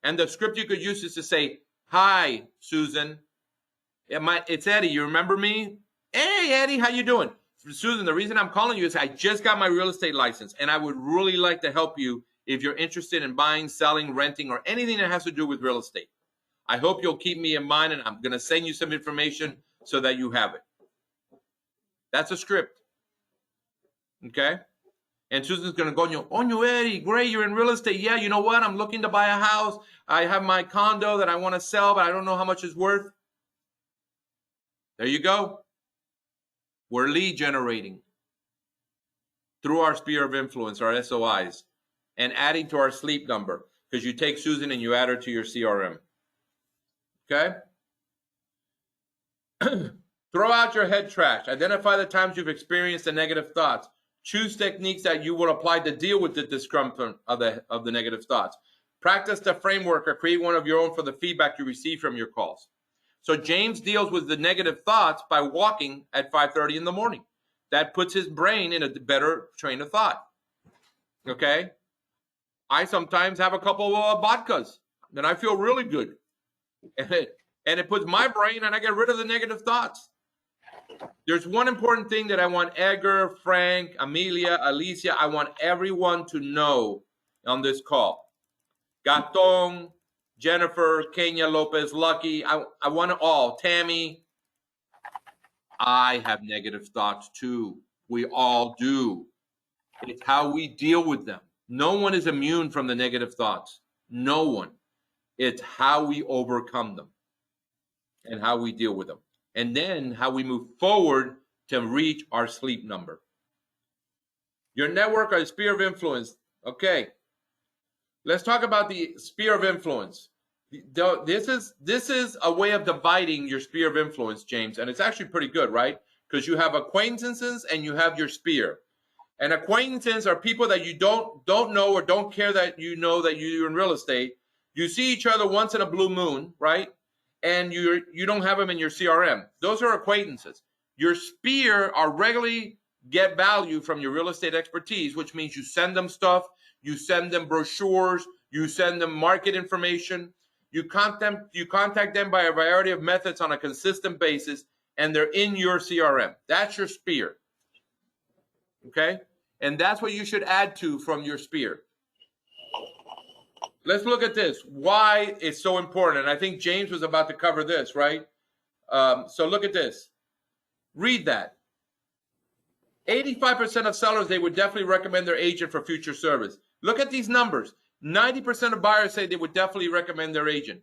Speaker 2: And the script you could use is to say, "Hi, Susan. It's Eddie. You remember me? Hey, Eddie, how you doing? Susan, the reason I'm calling you is I just got my real estate license, and I would really like to help you if you're interested in buying, selling, renting, or anything that has to do with real estate. I hope you'll keep me in mind, and I'm going to send you some information so that you have it." That's a script. Okay? And Susan's going to go, "Oño, Eddie, great, you're in real estate. Yeah, you know what? I'm looking to buy a house. I have my condo that I want to sell, but I don't know how much it's worth." There you go. We're lead generating through our sphere of influence, our SOIs, and adding to our sleep number, because you take Susan and you add her to your CRM. Okay? Throw out your head trash. Identify the times you've experienced the negative thoughts. Choose techniques that you will apply to deal with the discomfort of the negative thoughts. Practice the framework or create one of your own for the feedback you receive from your calls. So James deals with the negative thoughts by walking at 5:30 in the morning. That puts his brain in a better train of thought. Okay? I sometimes have a couple of vodkas, and I feel really good. And it puts my brain, and I get rid of the negative thoughts. There's one important thing that I want Edgar, Frank, Amelia, Alicia, I want everyone to know on this call. Gaton, Jennifer, Kenya Lopez, Lucky, I want it all. Tammy, I have negative thoughts too. We all do. It's how we deal with them. No one is immune from the negative thoughts. No one. It's how we overcome them and how we deal with them. And then how we move forward to reach our sleep number. Your network or sphere of influence. Okay. Let's talk about the sphere of influence. This is a way of dividing your sphere of influence, James, and it's actually pretty good, right? Because you have acquaintances and you have your sphere. And acquaintances are people that you don't know or don't care that you know that you're in real estate. You see each other once in a blue moon, right? And you don't have them in your CRM. Those are acquaintances. Your sphere are regularly get value from your real estate expertise, which means you send them stuff, you send them brochures, you send them market information. You contact them by a variety of methods on a consistent basis, and they're in your CRM. That's your spear. Okay? And that's what you should add to from your spear. Let's look at this. Why it's so important. And I think James was about to cover this, right? So look at this. Read that. 85% of sellers, they would definitely recommend their agent for future service. Look at these numbers. 90% of buyers say they would definitely recommend their agent.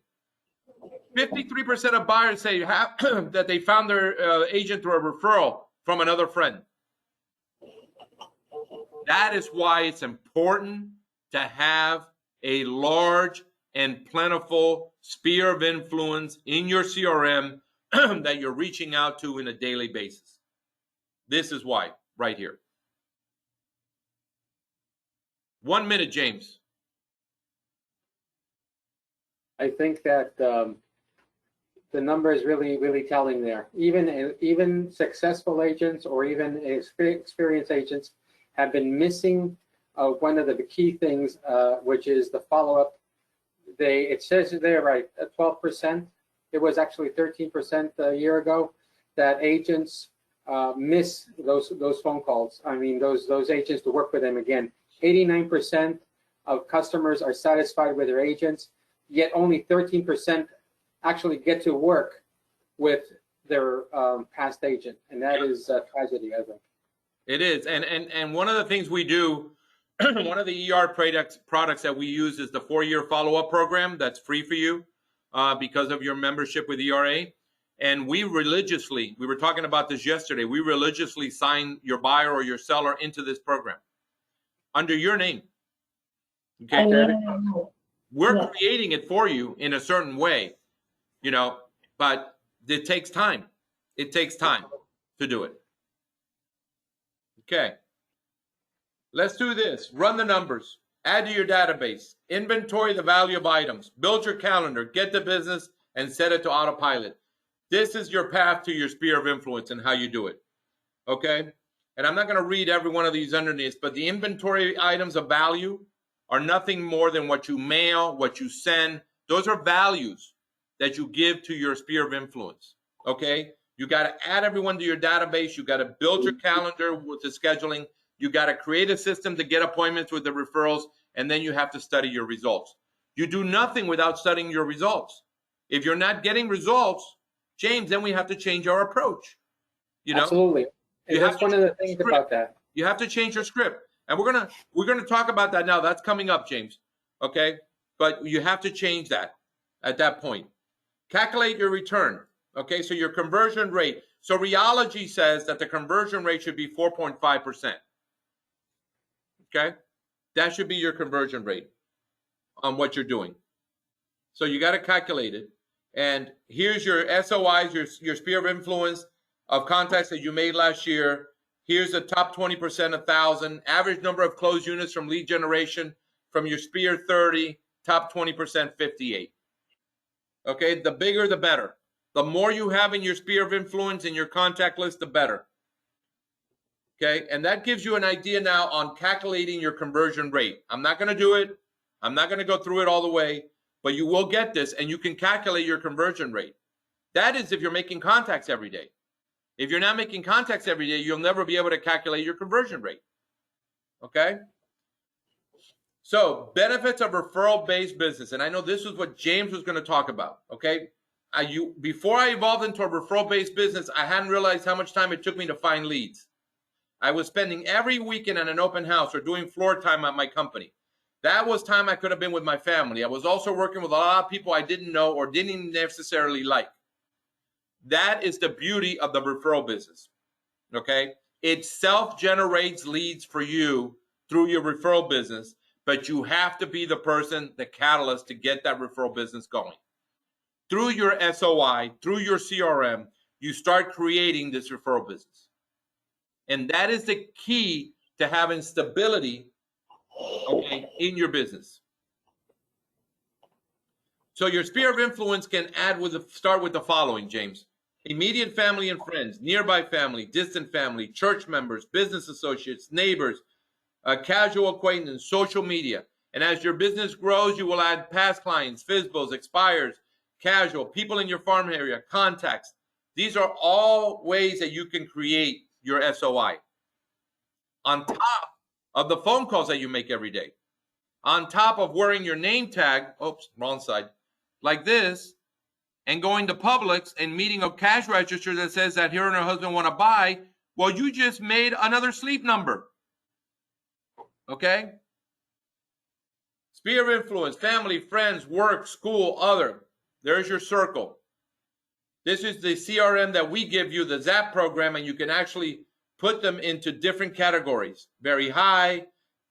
Speaker 2: 53% of buyers say that they found their agent through a referral from another friend. That is why it's important to have a large and plentiful sphere of influence in your CRM that you're reaching out to on a daily basis. This is why, right here. 1 minute, James.
Speaker 3: I think that the number is really telling there. Even successful agents or even experienced agents have been missing one of the key things, which is the follow-up. It says there, right, 12%. It was actually 13% a year ago that agents miss those phone calls. I mean, those agents to work with them again. 89% of customers are satisfied with their agents, yet only 13% actually get to work with their past agent, and that is a tragedy, I think.
Speaker 2: It is, and one of the things we do, one of the ER products that we use is the 4-year follow-up program that's free for you because of your membership with ERA. And we were talking about this yesterday, we religiously sign your buyer or your seller into this program under your name. Okay. We're creating it for you in a certain way, you know, but it takes time. It takes time to do it. Okay. Let's do this. Run the numbers. Add to your database. Inventory the value of items. Build your calendar. Get the business and set it to autopilot. This is your path to your sphere of influence and how you do it. Okay? And I'm not going to read every one of these underneath, but the inventory items of value are nothing more than what you mail, what you send. Those are values that you give to your sphere of influence. Okay? You got to add everyone to your database. You got to build your calendar with the scheduling. You got to create a system to get appointments with the referrals, and then you have to study your results. You do nothing without studying your results. If you're not getting results, James, then we have to change our approach. You know?
Speaker 3: Absolutely. And that's one of the things about that.
Speaker 2: You have to change your script. And we're gonna talk about that now. That's coming up, James. Okay? But you have to change that at that point. Calculate your return. Okay, so your conversion rate. So Reology says that the conversion rate should be 4.5%. Okay? That should be your conversion rate on what you're doing. So you got to calculate it. And here's your SOIs, your sphere of influence of contacts that you made last year. Here's the top 20%, 1,000. Average number of closed units from lead generation from your sphere 30, top 20%, 58. Okay, the bigger, the better. The more you have in your sphere of influence in your contact list, the better. Okay, and that gives you an idea now on calculating your conversion rate. I'm not going to do it. I'm not going to go through it all the way, but you will get this, and you can calculate your conversion rate. That is if you're making contacts every day. If you're not making contacts every day, you'll never be able to calculate your conversion rate. Okay? So, benefits of referral-based business. And I know this is what James was going to talk about. Okay? Before I evolved into a referral-based business, I hadn't realized how much time it took me to find leads. I was spending every weekend at an open house or doing floor time at my company. That was time I could have been with my family. I was also working with a lot of people I didn't know or didn't necessarily like. That is the beauty of the referral business, okay? It self-generates leads for you through your referral business, but you have to be the person, the catalyst to get that referral business going. Through your SOI, through your CRM, you start creating this referral business. And that is the key to having stability, okay, in your business. So your sphere of influence can start with the following, James. Immediate family and friends, nearby family, distant family, church members, business associates, neighbors, casual acquaintance, social media. And as your business grows, you will add past clients, FISBOs, expires, casual, people in your farm area, contacts. These are all ways that you can create your SOI. On top of the phone calls that you make every day. On top of wearing your name tag, oops, wrong side, like this, and going to Publix and meeting a cash register that says that her and her husband want to buy, well, you just made another sleep number. Okay? Sphere of influence, family, friends, work, school, other. There's your circle. This is the CRM that we give you, the ZAP program, and you can actually put them into different categories. Very high,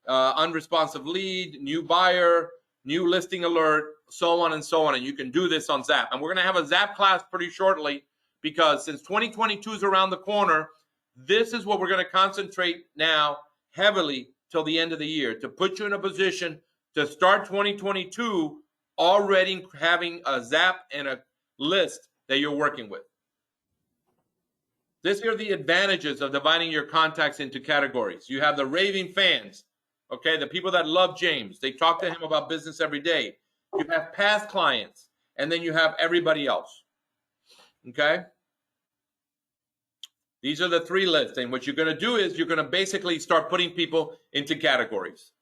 Speaker 2: unresponsive lead, new buyer, new listing alert, so on and so on. And you can do this on ZAP. And we're going to have a ZAP class pretty shortly because since 2022 is around the corner, this is what we're going to concentrate now heavily till the end of the year to put you in a position to start 2022 already having a ZAP and a list that you're working with. These are the advantages of dividing your contacts into categories. You have the raving fans, okay, the people that love James. They talk to him about business every day. You have past clients, and then you have everybody else, okay? These are the three lists, and what you're going to do is you're going to basically start putting people into categories.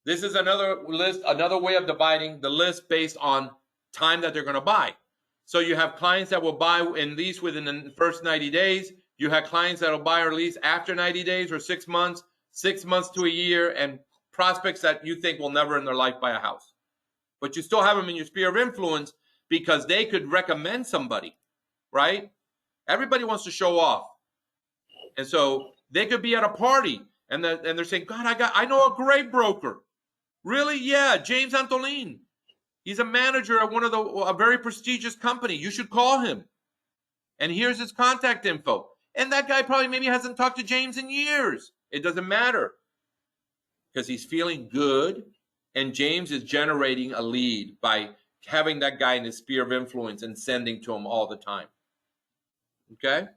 Speaker 2: This is another list, another way of dividing the list based on time that they're going to buy. So you have clients that will buy and lease within the first 90 days. You have clients that will buy or lease after 90 days or 6 months to a year, and prospects that you think will never in their life buy a house. But you still have them in your sphere of influence because they could recommend somebody, right? Everybody wants to show off. And so they could be at a party and they're saying, God, I know a great broker. Really? Yeah, James Antolin. He's a manager at a very prestigious company. You should call him. And here's his contact info. And that guy probably maybe hasn't talked to James in years. It doesn't matter because he's feeling good. And James is generating a lead by having that guy in his sphere of influence and sending to him all the time. Okay?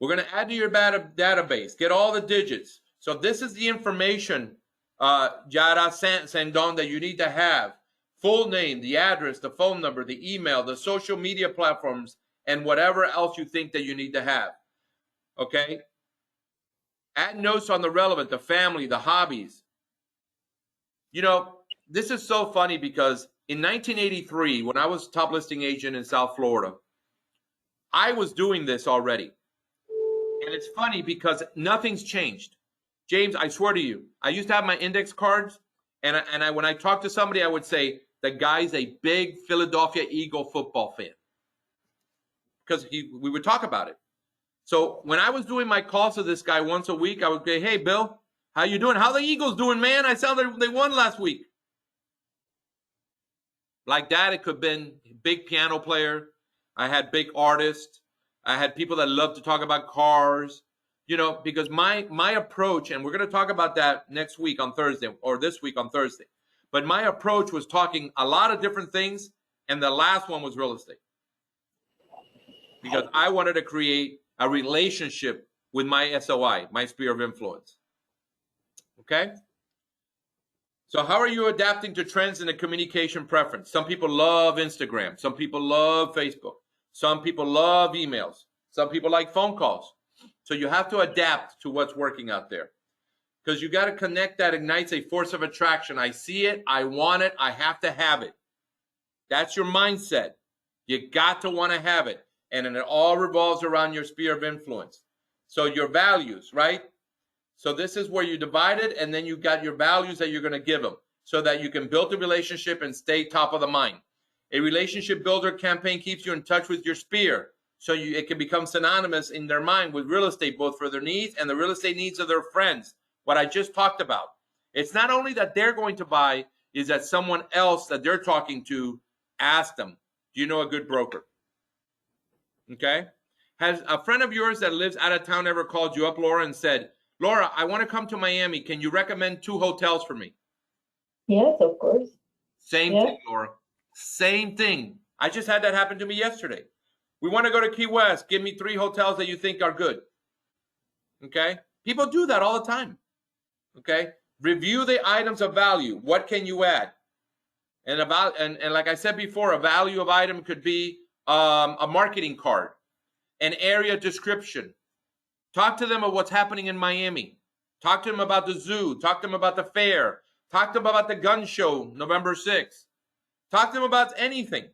Speaker 2: We're going to add to your database. Get all the digits. So this is the information, Yara Sendon, that you need to have. Full name, the address, the phone number, the email, the social media platforms, and whatever else you think that you need to have. Okay? Add notes on the relevant, the family, the hobbies. You know, this is so funny because in 1983, when I was top listing agent in South Florida, I was doing this already. And it's funny because nothing's changed. James, I swear to you, I used to have my index cards, and when I talked to somebody, I would say, the guy's a big Philadelphia Eagle football fan. Because we would talk about it. So when I was doing my calls to this guy once a week, I would say, hey, Bill, how you doing? How the Eagles doing, man? I saw they won last week. Like that, it could have been big piano player. I had big artists. I had people that love to talk about cars. You know, because my approach, and we're going to talk about that next week on Thursday, or this week on Thursday. But my approach was talking a lot of different things, and the last one was real estate. Because I wanted to create a relationship with my SOI, my sphere of influence. Okay? So how are you adapting to trends in the communication preference? Some people love Instagram. Some people love Facebook. Some people love emails. Some people like phone calls. So you have to adapt to what's working out there. Because you got to connect that ignites a force of attraction. I see it. I want it. I have to have it. That's your mindset. You got to want to have it. And then it all revolves around your sphere of influence. So your values, right? So this is where you divide it, and then you got your values that you're going to give them so that you can build a relationship and stay top of the mind. A relationship builder campaign keeps you in touch with your sphere. So it can become synonymous in their mind with real estate, both for their needs and the real estate needs of their friends. What I just talked about. It's not only that they're going to buy, is that someone else that they're talking to asked them, do you know a good broker? Okay? Has a friend of yours that lives out of town ever called you up, Laura, and said, Laura, I want to come to Miami. Can you recommend 2 hotels for me?
Speaker 4: Yes, of course.
Speaker 2: Same thing, Laura. Same thing. I just had that happen to me yesterday. We want to go to Key West. Give me 3 hotels that you think are good. Okay? People do that all the time. Okay. Review the items of value. What can you add? And like I said before, a value of item could be a marketing card, an area description. Talk to them about what's happening in Miami. Talk to them about the zoo. Talk to them about the fair. Talk to them about the gun show, November 6th. Talk to them about anything,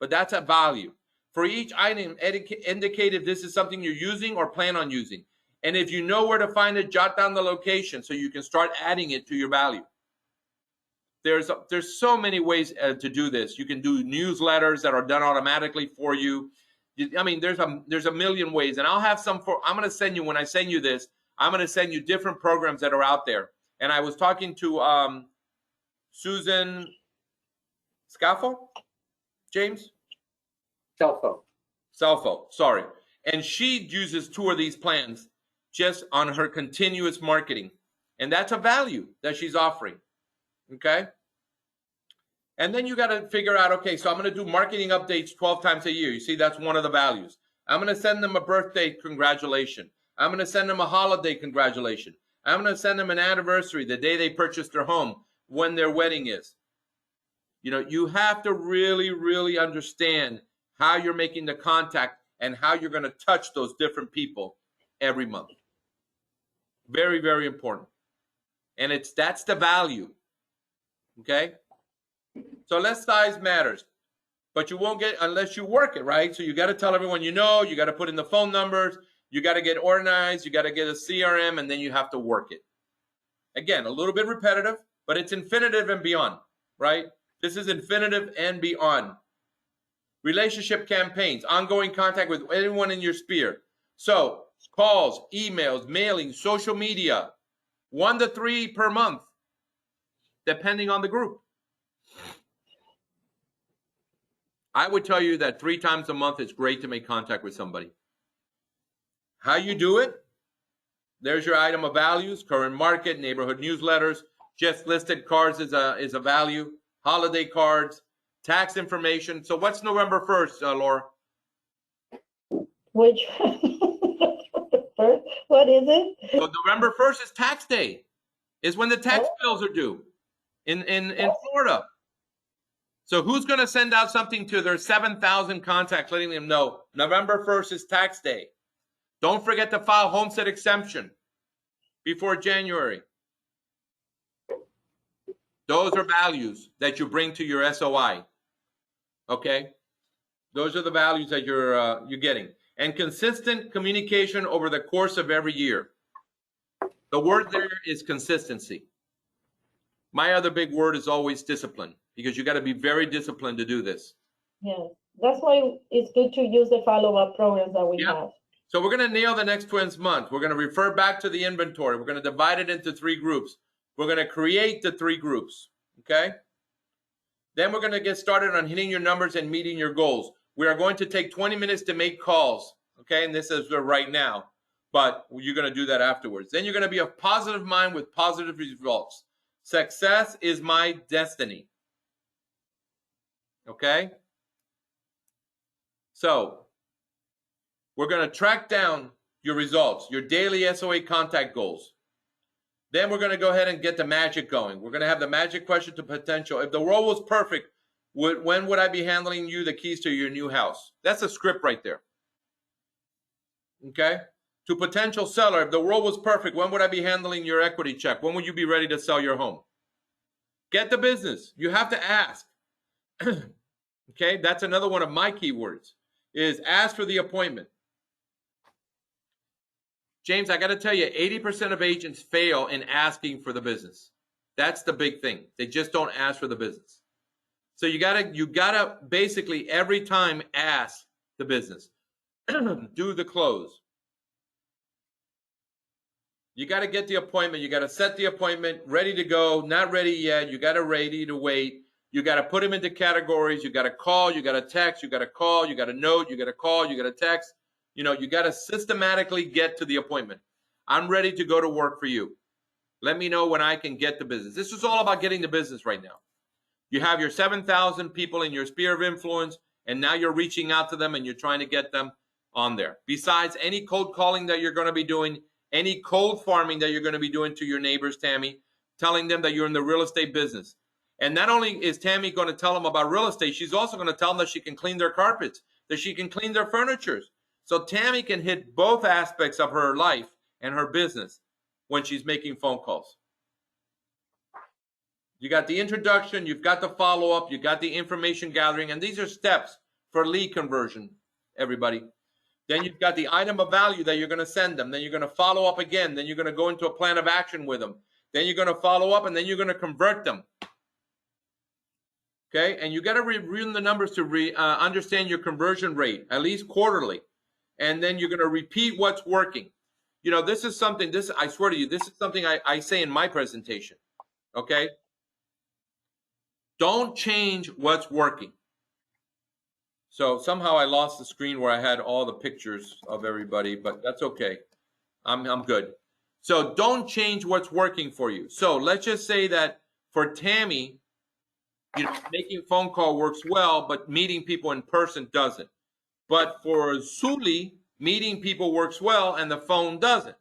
Speaker 2: but that's a value. For each item, indicate if this is something you're using or plan on using. And if you know where to find it, jot down the location so you can start adding it to your value. There's so many ways to do this. You can do newsletters that are done automatically for you. I mean, there's a million ways, and I'll have some I'm going to send you, when I send you this, I'm going to send you different programs that are out there. And I was talking to Susan Scaffo, James? Salfo, sorry. And she uses 2 of these plans just on her continuous marketing. And that's a value that she's offering. Okay? And then you got to figure out, okay, so I'm going to do marketing updates 12 times a year. You see, that's one of the values. I'm going to send them a birthday congratulation. I'm going to send them a holiday congratulation. I'm going to send them an anniversary, the day they purchased their home, when their wedding is. You know, you have to really, really understand how you're making the contact and how you're going to touch those different people every month. Very, very important. And that's the value. Okay? So less size matters, but you won't get unless you work it, right? So you got to tell everyone you know, you got to put in the phone numbers, you got to get organized, you got to get a CRM, and then you have to work it. Again, a little bit repetitive, but it's infinitive and beyond, right? This is infinitive and beyond. Relationship campaigns, ongoing contact with anyone in your sphere. So calls, emails, mailing, social media, 1 to 3 per month, depending on the group. I would tell you that 3 times a month is great to make contact with somebody. How you do it? There's your item of values, current market, neighborhood newsletters, just listed cards is a value, holiday cards, tax information. So what's November 1st, Laura?
Speaker 4: Which what is it?
Speaker 2: So November 1st is tax day. Is when the tax bills are due in Florida. So who's going to send out something to their 7,000 contacts, letting them know November 1st is tax day? Don't forget to file homestead exemption before January. Those are values that you bring to your SOI. Okay? Those are the values that you're getting. And consistent communication over the course of every year. The word there is consistency. My other big word is always discipline, because you got to be very disciplined to do this.
Speaker 4: Yes, that's why it's good to use the follow-up programs that we have.
Speaker 2: So we're going to nail the next twins month. We're going to refer back to the inventory. We're going to divide it into 3 groups. We're going to create the 3 groups. Okay? Then we're going to get started on hitting your numbers and meeting your goals. We are going to take 20 minutes to make calls. Okay? And this is right now. But you're going to do that afterwards. Then you're going to be of positive mind with positive results. Success is my destiny. Okay? So, we're going to track down your results, your daily SOA contact goals. Then we're going to go ahead and get the magic going. We're going to have the magic question to potential. If the world was perfect, when would I be handling you the keys to your new house? That's a script right there. Okay? To potential seller, if the world was perfect, when would I be handling your equity check? When would you be ready to sell your home? Get the business. You have to ask. Okay? That's another one of my keywords, is ask for the appointment. James, I got to tell you, 80% of agents fail in asking for the business. That's the big thing. They just don't ask for the business. So you gotta basically every time ask the business. Do the close. You got to get the appointment. You got to set the appointment, ready to go, not ready yet. You got to ready to wait. You got to put them into categories. You got to call, you got to text, you got to call, you got to note, you got to call, you got to text. You know, you got to systematically get to the appointment. I'm ready to go to work for you. Let me know when I can get the business. This is all about getting the business right now. You have your 7,000 people in your sphere of influence, and now you're reaching out to them and you're trying to get them on there. Besides any cold calling that you're going to be doing, any cold farming that you're going to be doing to your neighbors, Tammy, telling them that you're in the real estate business. And not only is Tammy going to tell them about real estate, she's also going to tell them that she can clean their carpets, that she can clean their furniture. So Tammy can hit both aspects of her life and her business when she's making phone calls. You got the introduction, you've got the follow-up, you got the information gathering, and these are steps for lead conversion, everybody. Then you've got the item of value that you're going to send them. Then you're going to follow up again. Then you're going to go into a plan of action with them. Then you're going to follow up, and then you're going to convert them. Okay, and you got to review the numbers to understand your conversion rate, at least quarterly. And then you're going to repeat what's working. You know, this is something, I swear to you, this is something I say in my presentation. Okay? Don't change what's working. So somehow I lost the screen where I had all the pictures of everybody, but that's okay. I'm good. So don't change what's working for you. So let's just say that for Tammy, you know, making phone call works well, but meeting people in person doesn't. But for Suli, meeting people works well and the phone doesn't.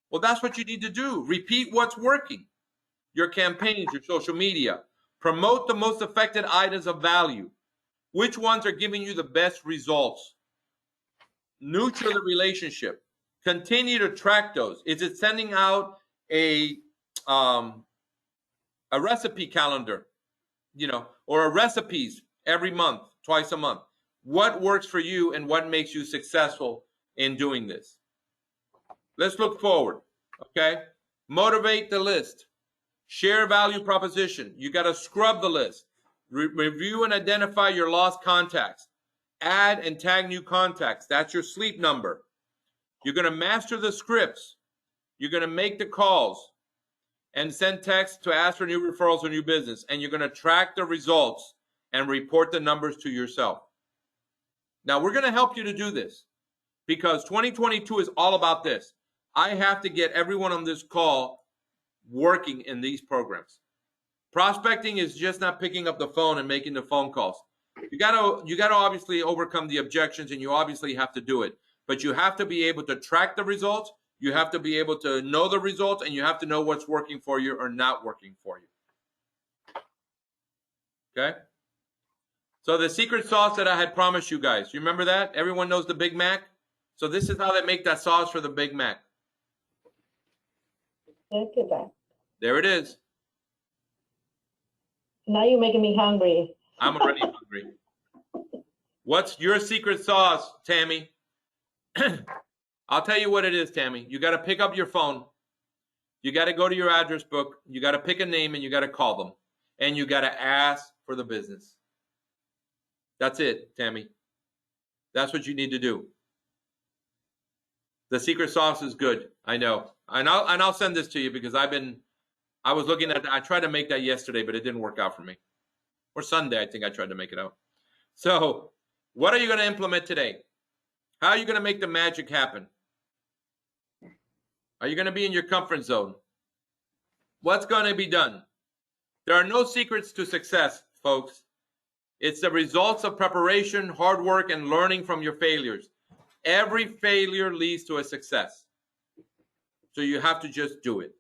Speaker 2: Well, that's what you need to do. Repeat what's working. Your campaigns, your social media. Promote the most affected items of value. Which ones are giving you the best results? Nurture the relationship. Continue to track those. Is it sending out a recipe calendar, you know, or a recipes every month, twice a month? What works for you and what makes you successful in doing this? Let's look forward, okay? Motivate the list. Share value proposition. You got to scrub the list. Review and identify your lost contacts. Add and tag new contacts. That's your sleep number. You're going to master the scripts. You're going to make the calls and send texts to ask for new referrals or new business. And you're going to track the results and report the numbers to yourself. Now, we're going to help you to do this because 2022 is all about this. I have to get everyone on this call working in these programs. Prospecting is just not picking up the phone and making the phone calls. You got to obviously overcome the objections, and you obviously have to do it. But you have to be able to track the results. You have to be able to know the results, and you have to know what's working for you or not working for you. Okay? So the secret sauce that I had promised you guys, you remember that? Everyone knows the Big Mac? So this is how they make that sauce for the Big Mac.
Speaker 4: Look at that.
Speaker 2: There it is.
Speaker 4: Now you're making me hungry.
Speaker 2: I'm already hungry. What's your secret sauce, Tammy? I'll tell you what it is, Tammy. You got to pick up your phone. You got to go to your address book. You got to pick a name and you got to call them. And you got to ask for the business. That's it, Tammy. That's what you need to do. The secret sauce is good. I know. And I'll send this to you because I was looking at, I tried to make that yesterday, but it didn't work out for me. Or Sunday, I think I tried to make it out. So what are you going to implement today? How are you going to make the magic happen? Are you going to be in your comfort zone? What's going to be done? There are no secrets to success, folks. It's the results of preparation, hard work, and learning from your failures. Every failure leads to a success. So you have to just do it.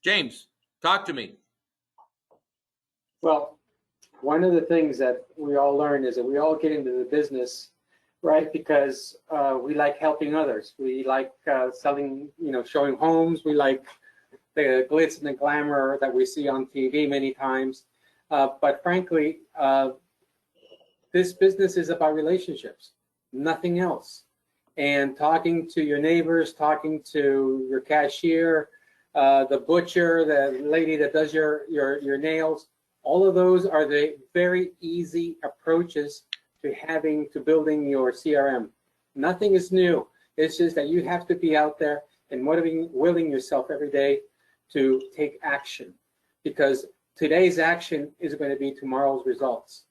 Speaker 2: James, talk to me.
Speaker 3: Well, one of the things that we all learn is that we all get into the business, right? Because we like helping others. We like selling, showing homes. We like the glitz and the glamour that we see on TV many times. But frankly, this business is about relationships, nothing else. And talking to your neighbors, talking to your cashier, the butcher, the lady that does your nails, all of those are the very easy approaches to building your CRM. Nothing is new. It's just that you have to be out there and willing yourself every day to take action, because today's action is going to be tomorrow's results.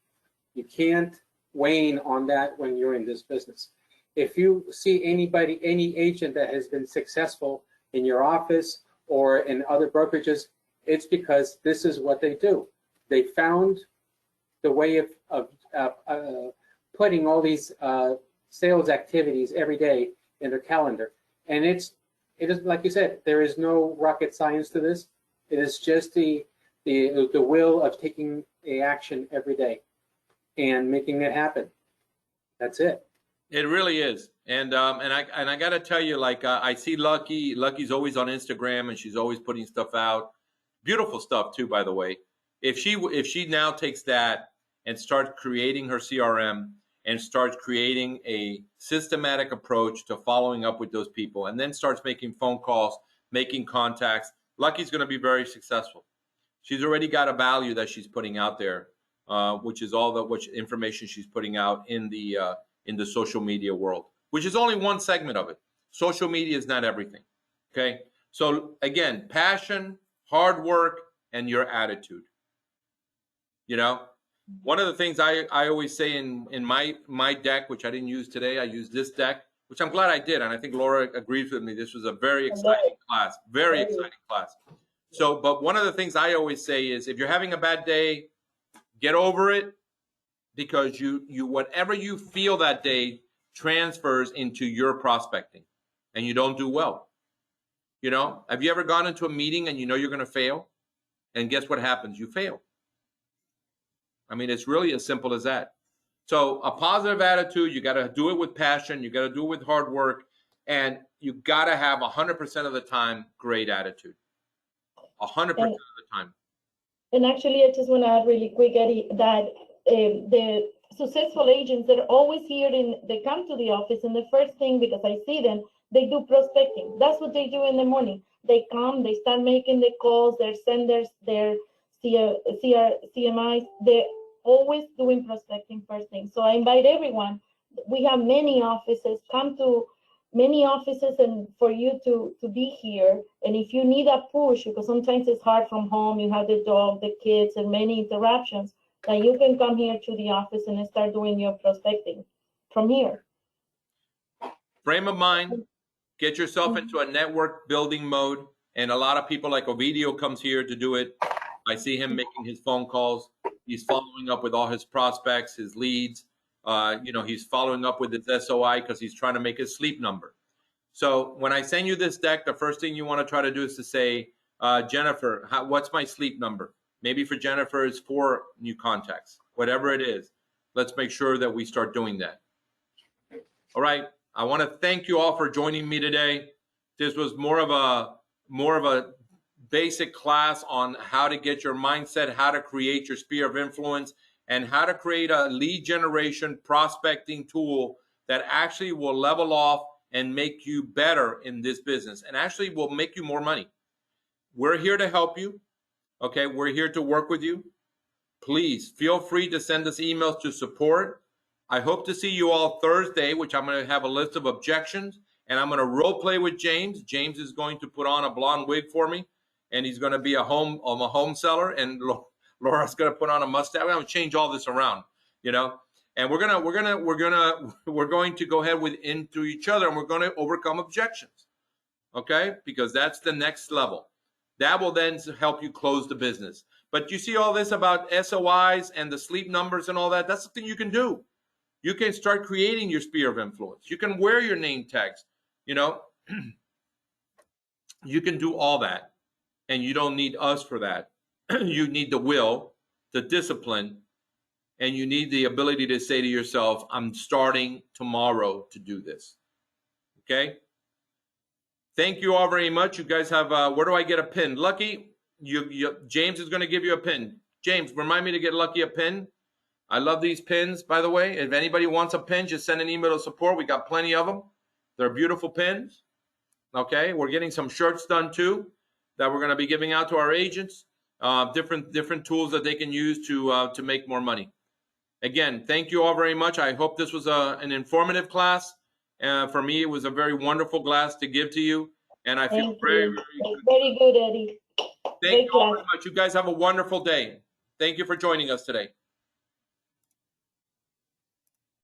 Speaker 3: You can't wane on that when you're in this business. If you see any agent that has been successful in your office or in other brokerages, it's because this is what they do. They found the way of putting all these sales activities every day in their calendar. And it is like you said, there is no rocket science to this. It is just the will of taking a action every day and making it happen. That's it.
Speaker 2: It really is. And I got to tell you, like, I see Lucky. Lucky's always on Instagram, and she's always putting stuff out. Beautiful stuff too, by the way. If she now takes that and starts creating her CRM and starts creating a systematic approach to following up with those people, and then starts making phone calls, making contacts, Lucky's going to be very successful. She's already got a value that she's putting out there, which is all the information she's putting out in the social media world, which is only one segment of it. Social media is not everything. Okay. So again, passion, hard work, and your attitude. You know, one of the things I always say in my deck, which I didn't use today, I used this deck, which I'm glad I did. And I think Laura agrees with me. This was a very exciting class, very exciting class. So, but one of the things I always say is if you're having a bad day, get over it, because you whatever you feel that day transfers into your prospecting, and you don't do well. You know, have you ever gone into a meeting and you know you're going to fail, and guess what happens? You fail. I mean, it's really as simple as that. So a positive attitude, you got to do it with passion, you got to do it with hard work, and you got to have 100% of the time great attitude. 100% of the time.
Speaker 4: And actually, I just want to add really quick, Eddie, that the successful agents that are always here, they come to the office, and the first thing, because I see them, they do prospecting. That's what they do in the morning. They come, they start making the calls, their senders, their CMIs. They're always doing prospecting first thing. So I invite everyone. We have many offices. Come to many offices, and for you to be here. And if you need a push, because sometimes it's hard from home, you have the dog, the kids, and many interruptions, then you can come here to the office and start doing your prospecting from here.
Speaker 2: Frame of mind, get yourself into a network building mode. And a lot of people like Ovidio comes here to do it. I see him making his phone calls. He's following up with all his prospects, his leads. You know, he's following up with his SOI because he's trying to make his sleep number. So when I send you this deck, the first thing you want to try to do is to say, Jennifer, what's my sleep number? Maybe for Jennifer, it's 4 new contacts, whatever it is. Let's make sure that we start doing that. All right. I want to thank you all for joining me today. This was more of a basic class on how to get your mindset, how to create your sphere of influence, and how to create a lead generation prospecting tool that actually will level off and make you better in this business, and actually will make you more money. We're here to help you. Okay, we're here to work with you. Please feel free to send us emails to support. I hope to see you all Thursday, which I'm going to have a list of objections, and I'm going to role play with James. James is going to put on a blonde wig for me, and he's going to be a home seller, and Laura's going to put on a mustache. We're going to change all this around, you know. And we're going to go ahead into each other, and we're going to overcome objections. Okay? Because that's the next level. That will then help you close the business. But you see all this about SOIs and the sleep numbers and all that, that's something you can do. You can start creating your sphere of influence. You can wear your name tags, you know. You can do all that. And you don't need us for that. You need the will, the discipline, and you need the ability to say to yourself, I'm starting tomorrow to do this. Okay? Thank you all very much. You guys have, where do I get a pin? Lucky, James is going to give you a pin. James, remind me to get Lucky a pin. I love these pins, by the way. If anybody wants a pin, just send an email to support. We got plenty of them. They're beautiful pins. Okay? We're getting some shirts done too that we're going to be giving out to our agents. Different tools that they can use to make more money. Again, thank you all very much. I hope this was an informative class. For me, it was a very wonderful class to give to you. And I feel very
Speaker 4: good, Eddie.
Speaker 2: Thank you all very much. You guys have a wonderful day. Thank you for joining us today.